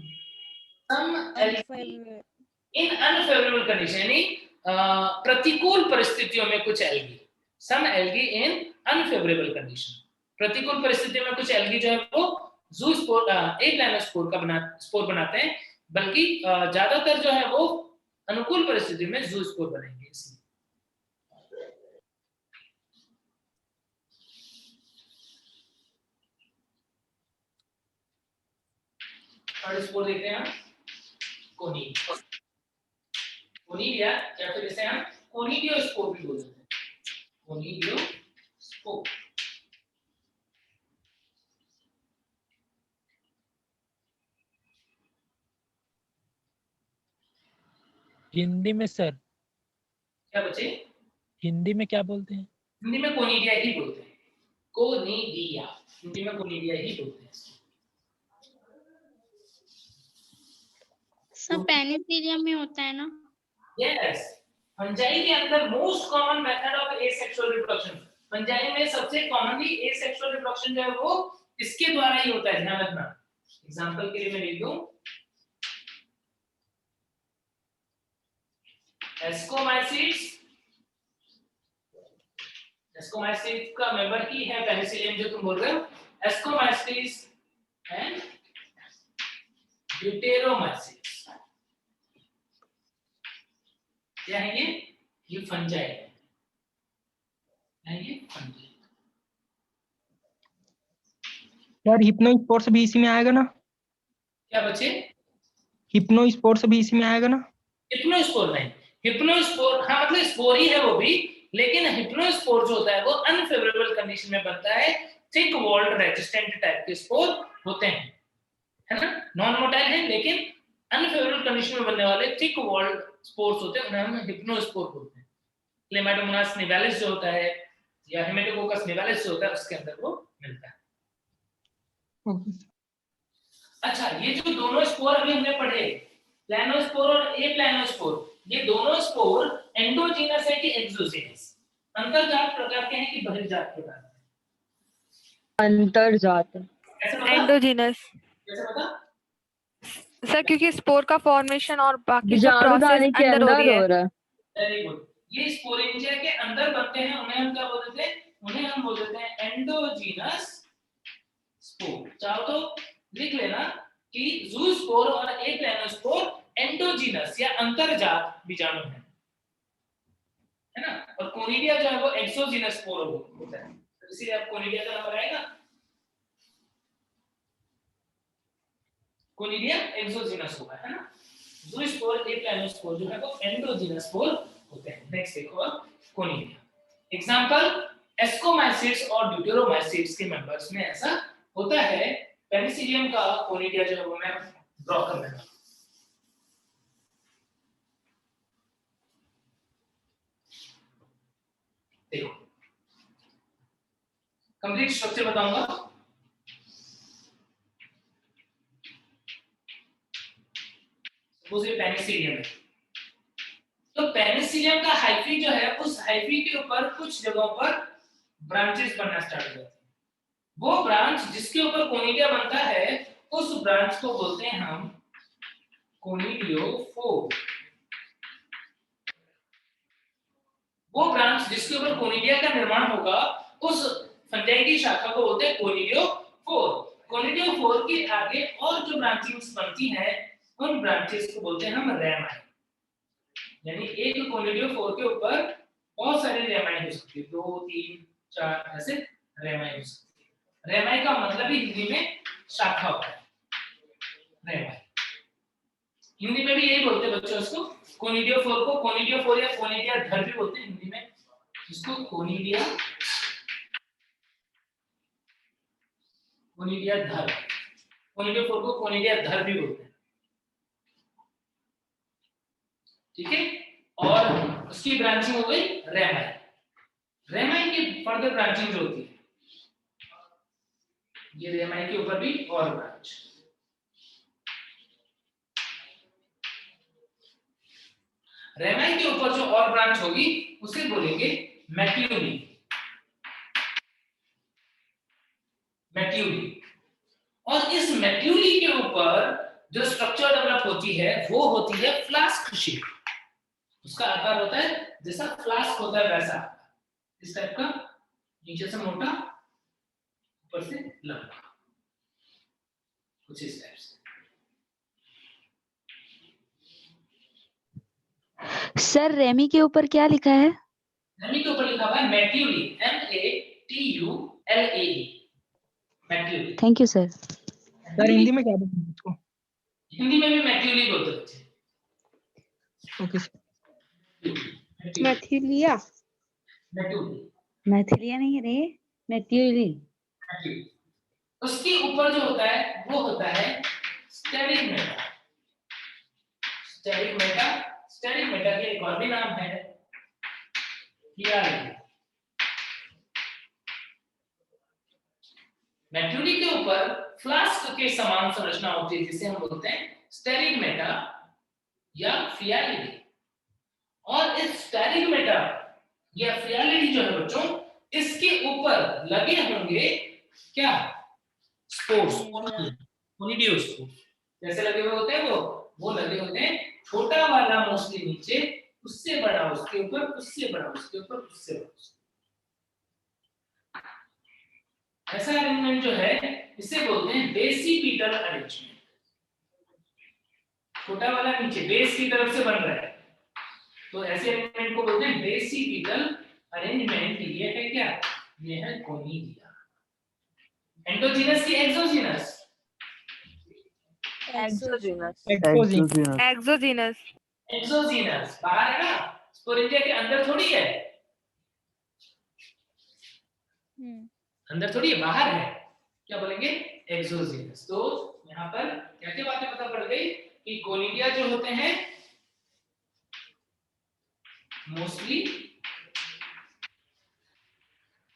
[SPEAKER 2] सम एल्गी इन अनफेवरेबल कंडीशन, यानी प्रतिकूल परिस्थितियों में कुछ एल्गी। सम एल्गी इन अनफेवरेबल कंडीशन, प्रतिकूल परिस्थितियों में कुछ एल्गी जो है वो जू स्पोर ए प्लानोस्पोर का स्पोर बनाते हैं, बल्कि ज्यादातर जो है वो अनुकूल परिस्थिति में जू स्पोर बनेंगे। इसलिए थर्ड स्पोर देखते हैं हम, कोनिडिया। कोनिडिया या फिर इसे हम कोनिडियोस्पोर भी बोलते हैं, कोनिडियोस्पोर।
[SPEAKER 11] हिंदी में सर
[SPEAKER 2] क्या बच्चे?
[SPEAKER 11] हिंदी में क्या बोलते हैं?
[SPEAKER 2] हिंदी में कोनिडिया ही बोलते हैं, कोनिडिया, हिंदी में कोनिडिया ही बोलते हैं।
[SPEAKER 3] सब पेनिसिलियम में होता है ना?
[SPEAKER 2] यस, फंजाई के अंदर most common method of asexual reproduction, fungi में सबसे कॉमनली एसेक्सुअल रिप्रोडक्शन जो है वो इसके द्वारा ही होता है, ध्यान रखना। एग्जांपल के लिए मैं लिख दूं, एस्कोमाइसिट्स, एस्कोमाइसिट्स का मेंबर ही है पेनिसिलियम जो तुम बोल रहे हो, एस्कोमाइसिट्स एंड ड्यूटेरोमाइसिट्स। क्या है ये फंजाई है, ये फंजाई।
[SPEAKER 9] यार हिप्नोस्पोर्स भी इसी में आएगा ना?
[SPEAKER 2] क्या बच्चे?
[SPEAKER 9] हिप्नोस्पोर्स भी इसी में आएगा ना?
[SPEAKER 2] हिप्नोस्पोर नहीं, हिप्नोस्पोर हाँ मतलब स्पोर ही है वो भी, लेकिन हिप्नोस्पोर जो होता है वो अनफेवरेबल कंडीशन में बनता है, थिक वॉल्ड रेजिस्टेंट टाइप के स्पोर होते हैं, है ना, नॉन मोटाइल है लेकिन अनफेवरेबल कंडीशन में बनने वाले थिक वॉल्ड स्पोर्स होते हैं, उन्हें हम हिप्नोस्पोर बोलते हैं। क्लेमाइडोमोनास निवालिस जो होता है या हेमेटोकोकस निवालिस जो होता है उसके अंदर वो मिलता है। अच्छा, ये जो दोनों स्पोर अभी हमने पढ़े, प्लानोस्पोर और ए प्लानोस्पोर, ये दोनों स्पोर एंडोजीनस है कि एक्सोजीनस? अंतर्जात प्रकार के हैं कि बहिर्जात प्रकार के?
[SPEAKER 5] अंतर्जात।
[SPEAKER 6] एंडोजीनस।
[SPEAKER 2] कैसे पता?
[SPEAKER 6] सर क्योंकि स्पोर का फॉर्मेशन और बाकी सब
[SPEAKER 5] बीजाणुदानी
[SPEAKER 6] प्रोसेस
[SPEAKER 5] के
[SPEAKER 6] अंदर हो रही
[SPEAKER 5] अंदर हो रहा
[SPEAKER 6] है।
[SPEAKER 5] है।
[SPEAKER 2] वेरी गुड, ये स्पोरेंजिया के अंदर बनते हैं, उन्हें हम क्या बोलते हैं? उन्हें हम बोलते हैं एंडोजीनस स्पोर। चाहो तो लिख लेना कि जू स्पोर और ए प्लानोस्पोर एंडोजीनस या अंतर्जात बीजाणु है ना, और कोनिडिया जो है वो एक्सोजीनस स्पोर होता है, इसलिए अब कोनिडिया का नंबर आएगा, कोनिडिया एक्सोजीनस होगा, है ना। जू स्पोर ए प्लानोस्पोर जो है वो एंडोजीनस स्पोर होते हैं। नेक्स्ट देखो अब कोनिडिया, एग्जांपल एस्कोमाइसिट्स और ड्यूटेरोमाइसिट्स के मेंबर्स में ऐसा होता है। पेनिसिलियम का कोनिडिया जो है वो मैं ड्रॉ कर लेता हूं। देखो कंप्लीट स्ट्रक्चर बताऊंगा। सपोज ये पेनिसिलियम है, तो पेनिसिलियम का हाइफी जो है, उस हाइफी के ऊपर कुछ जगहों पर ब्रांचेस बनना स्टार्ट हो जाती है। वो ब्रांच जिसके ऊपर कोनिडिया बनता है, उस ब्रांच को बोलते हैं हम कोनिडियोफोर। वो ब्रांच जिसके ऊपर कोनिडिया का निर्माण होगा, उस फंजाई की शाखा को बोलते हैं कोनिडियोफोर। कोनिडियोफोर के आगे और जो ब्रांचेस बनती हैं, उन ब्रांचेस को बोलते हैं हम रेमाई। यानी एक कोनिडियोफोर के ऊपर बहुत सारे रेमाई हो सकती है, 2 3 4 ऐसे रेमाई हो सकती है। रेमाई का मतलब ही हिंदी में शाखा होता है, रेमाई। हिंदी में भी यही बोलते हैं बच्चों इसको, कोनिडियोफोर को कोनिडियोफोर या कोनिडिया धर भी बोलते हैं हिंदी में, इसको कोनिडिया धर, कोनिडियोफोर को कोनिडिया धर भी बोलते हैं। ठीक है, और उसकी ब्रांचिंग हो गई रेमाई। रेमाई की फर्दर ब्रांचिंग जो होती है, ये रेमाई के ऊपर भी और ब्रांच। रेमाई के ऊपर जो और ब्रांच होगी उसे बोलेंगे मैट्यूली। मैट्यूली। और इस मैट्यूली के ऊपर जो स्ट्रक्चर डेवलप होती है वो होती है फ्लास्क शेप। उसका आकार होता है जैसा फ्लास्क होता है वैसा, इस टाइप का, नीचे से मोटा ऊपर से लंबा, कुछ इस टाइप से।
[SPEAKER 12] सर रेमी के ऊपर क्या लिखा है?
[SPEAKER 2] रेमी के ऊपर लिखा हुआ है मैट्यूली, MATULAE, मैट्यूली।
[SPEAKER 12] Thank you sir.
[SPEAKER 9] Sir Hindi में क्या बोलते हैं इसको?
[SPEAKER 2] हिंदी में भी मैट्यूली बोलते हैं बच्चे।
[SPEAKER 9] Okay sir.
[SPEAKER 7] मैथिलिया।
[SPEAKER 2] मैट्यूली।
[SPEAKER 12] मैथिलिया नहीं रे, मैथ्यूली।
[SPEAKER 2] उसके ऊपर जो होता है वो होता है स्टेरिगमेटा। स्टेरिगमेटा, स्टेरिगमेटा के एक और भी नाम है फियालिडी। मैट्यूली के ऊपर फ्लास्क के समान संरचना होती है जिसे हम बोलते हैं स्टेरिगमेटा या फियालिडी। और इस स्टेरिगमेटा या फियालिडी जो है बच्चों, इसके ऊपर लगे होंगे क्या? Spores, conidiospores. कैसे लगे हुए होते हैं वो लगे होते हैं छोटा वाला मोस्टली नीचे, उससे बड़ा उसके ऊपर, उससे बड़ा उसके ऊपर, उससे बड़ा। ऐसा अरेंजमेंट जो है इसे बोलते हैं बेसिपिटल अरेंजमेंट। छोटा वाला नीचे बेस की तरफ से बन रहा है, तो ऐसे अरेंजमेंट को बोलते हैं बेसिपिटल अरेंजमेंट। ये है क्या? ये है कोनिडिया। एंडोजीनस की एक्सोजीनस?
[SPEAKER 4] एक्सोजीनस।
[SPEAKER 6] एक्सोजीनस।
[SPEAKER 2] एक्सोजीनस बाहर है ना, स्पोरेंजिया के अंदर थोड़ी है, अंदर थोड़ी है, बाहर है। क्या बोलेंगे? एक्सोजीनस। तो यहाँ पर क्या क्या बातें पता पड़ गई कि कोनिडिया जो होते हैं मोस्टली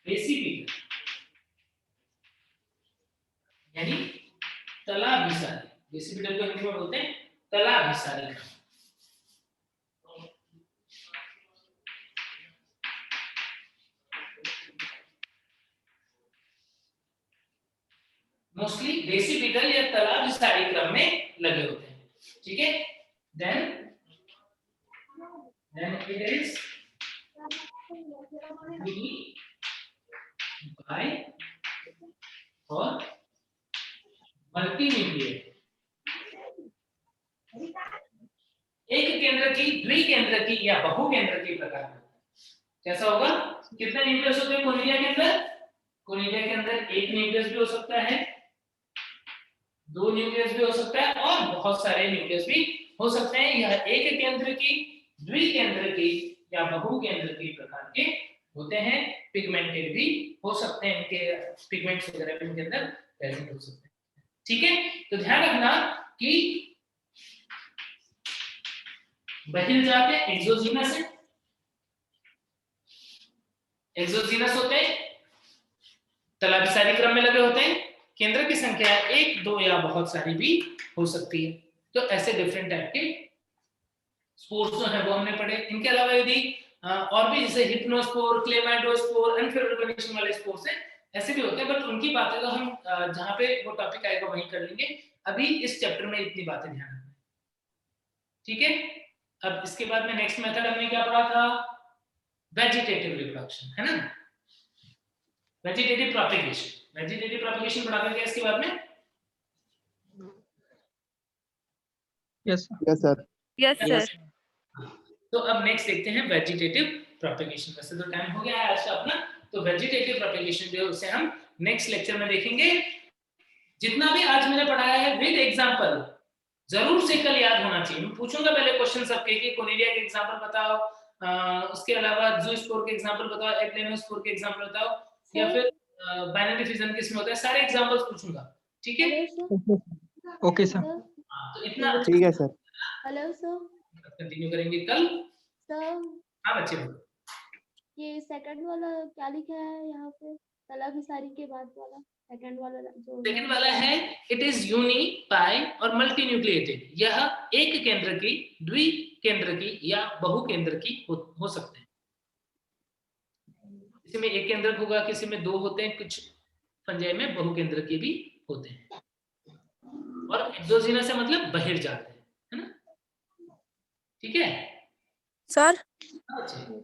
[SPEAKER 2] बेसिपिटल, यानी तलाभिसारी। बेसिपिटल को हिंदी में बोलते हैं तलाभिसारी। मोस्टली बेसिपिटल या तलाभिसारी क्रम में लगे होते हैं। ठीक है, देन it is by और मल्टीन्यूक्लियर। एक केंद्र की, द्विकेंद्र की या बहुकेंद्र की प्रकार। कैसा होगा? कितने न्यूक्लियस होते हैं कोनिडिया के अंदर? कोनिडिया के अंदर एक न्यूक्लियस भी हो सकता है, 2 न्यूक्लियस भी हो सकता है, और बहुत सारे न्यूक्लियस भी हो सकते हैं। यह एक केंद्र की, द्विकेंद्र की या बहुकेंद्र की प्रकार के होते हैं। पिगमेंटेड भी हो सकते हैं, इनके पिगमेंट्स वगैरह भी इनके अंदर प्रेजेंट हो सकते हैं। ठीक है, तो ध्यान रखना कि बहिल जाते हैं एक्सोजीनस है, एक्सोजीनस होते हैं, तलाभिसारी क्रम में लगे होते हैं, केंद्र की संख्या 1, 2 या बहुत सारी भी हो सकती है। तो ऐसे डिफरेंट टाइप के स्पोर्स जो है वो हमने पढ़े। इनके अलावा यदि और भी जैसे हिप्नोस्पोर, क्लेमाइडोस्पोर, अनफेवरेबल कंडीशन वाले स्पोर्स हैं, ऐसे भी होते हैं, बट उनकी बातें तो हम जहाँ पे वो टॉपिक आएगा वहीं कर लेंगे। अभी इस चैप्टर में इतनी बातें ध्यान रखना, ठीक है। अब इसके बाद में नेक्स्ट मेथड हमने क्या पढ़ा था, वेजिटेटिव रिप्रोडक्शन, है ना, वेजिटेटिव प्रोपेगेशन। वेजिटेटिव प्रोपेगेशन पढ़ा करके इसके बाद में
[SPEAKER 1] यस
[SPEAKER 8] सर।
[SPEAKER 6] Yes sir.
[SPEAKER 2] तो अब नेक्स्ट देखते हैं वेजिटेटिव प्रोपेगेशन। वैसे तो टाइम हो गया है आज का अपना, तो वेजिटेटिव प्रोपेगेशन जो है उसे हम नेक्स्ट लेक्चर में देखेंगे। जितना भी आज मैंने पढ़ाया है विद एग्जांपल जरूर से कल याद होना चाहिए। मैं पूछूंगा पहले क्वेश्चन सबके कि कोनिडिया के एग्जांपल बताओ, उसके अलावा ज़ूस्पोर के एग्जांपल बताओ, एप्लेनोस्पोर के एग्जांपल बताओ, या फिर बाइनरी फिजन किसमें होता है, सारे एग्जांपल्स पूछूंगा, ठीक है।
[SPEAKER 1] Okay sir.
[SPEAKER 2] तो इतना
[SPEAKER 8] ठीक है सर।
[SPEAKER 7] Hello sir.
[SPEAKER 2] कंटिन्यू करेंगे कल।
[SPEAKER 7] सर
[SPEAKER 2] हाँ बच्चे बोलो।
[SPEAKER 7] ये सेकंड वाला क्या लिखा है यहाँ पे, तलाभिसारी के बाद वाला सेकंड वाला जो
[SPEAKER 2] सेकंड वाला है इट इज यूनि, पाई और मल्टी न्यूक्लिएटेड। यह एक केंद्र की, द्वि केंद्र की या बहु केंद्र की हो सकते हैं। किसी में एक केंद्रक होगा, किसी में दो होते हैं, कुछ फंजाई में बहु केंद्र के भी होते हैं। और एक्सोजीनस से मतलब बहिर्जात है ना, ठीक है
[SPEAKER 4] सर।
[SPEAKER 2] अच्छा।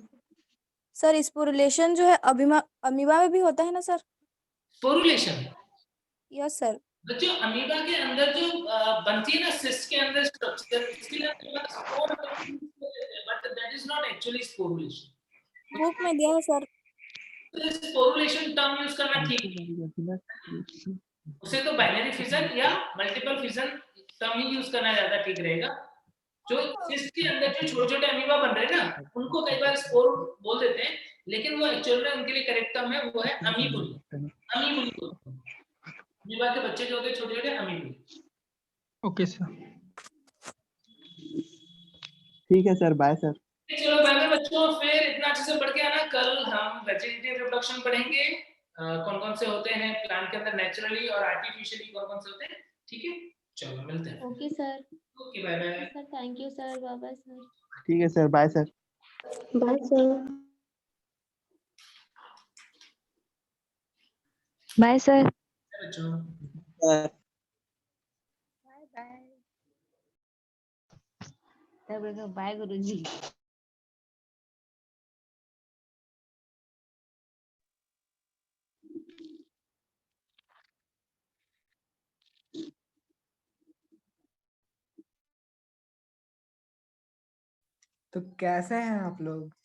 [SPEAKER 4] सर स्पोरुलेशन जो है अमीबा में भी होता है ना सर?
[SPEAKER 2] Sporulation,
[SPEAKER 4] yes sir.
[SPEAKER 2] बच्चों अमीबा के अंदर जो बनती है ना सिस्ट के अंदर स्ट्रक्चर, इसके लिए spore, but that is not actually sporulation.
[SPEAKER 4] Book में दिया है सर।
[SPEAKER 2] स्पोरुलेशन टर्म यूज करना ठीक है, उसे तो बाइनरी फिजन या मल्टीपल फिजन टर्म ही यूज करना ज्यादा ठीक रहेगा। जो सिस्ट के अंदर जो छोटे-छोटे अमीबा बन रहे हैं ना, उनको कई बार स्पोर बोल देते हैं, लेकिन वो एक्चुअल में उनके लिए करेक्ट टर्म है, वो है अमीबुली। अमीबुली अमीबा के बच्चे जो होते हैं छोटे-छोटे, अमीबुली।
[SPEAKER 1] Okay sir.
[SPEAKER 8] ठीक है सर, बाय सर।
[SPEAKER 2] चलो बाय बच्चों, फिर इतना अच्छे से पढ़ के आना। कल हम वेजिटेटिव रिप्रोडक्शन पढ़ेंगे, कौन-कौन से होते हैं प्लांट के अंदर नेचुरली और आर्टिफिशियली कौन-कौन से होते हैं, ठीक है। चलो मिलते हैं।
[SPEAKER 7] Okay sir.
[SPEAKER 2] Okay bye bye
[SPEAKER 7] sir thank you sir, bye bye sir.
[SPEAKER 8] ठीक है sir, bye sir.
[SPEAKER 7] Bye sir.
[SPEAKER 12] Bye sir.
[SPEAKER 2] बच्चों।
[SPEAKER 4] Bye bye.
[SPEAKER 12] बाय गुरुजी।
[SPEAKER 13] तो कैसे हैं आप लोग?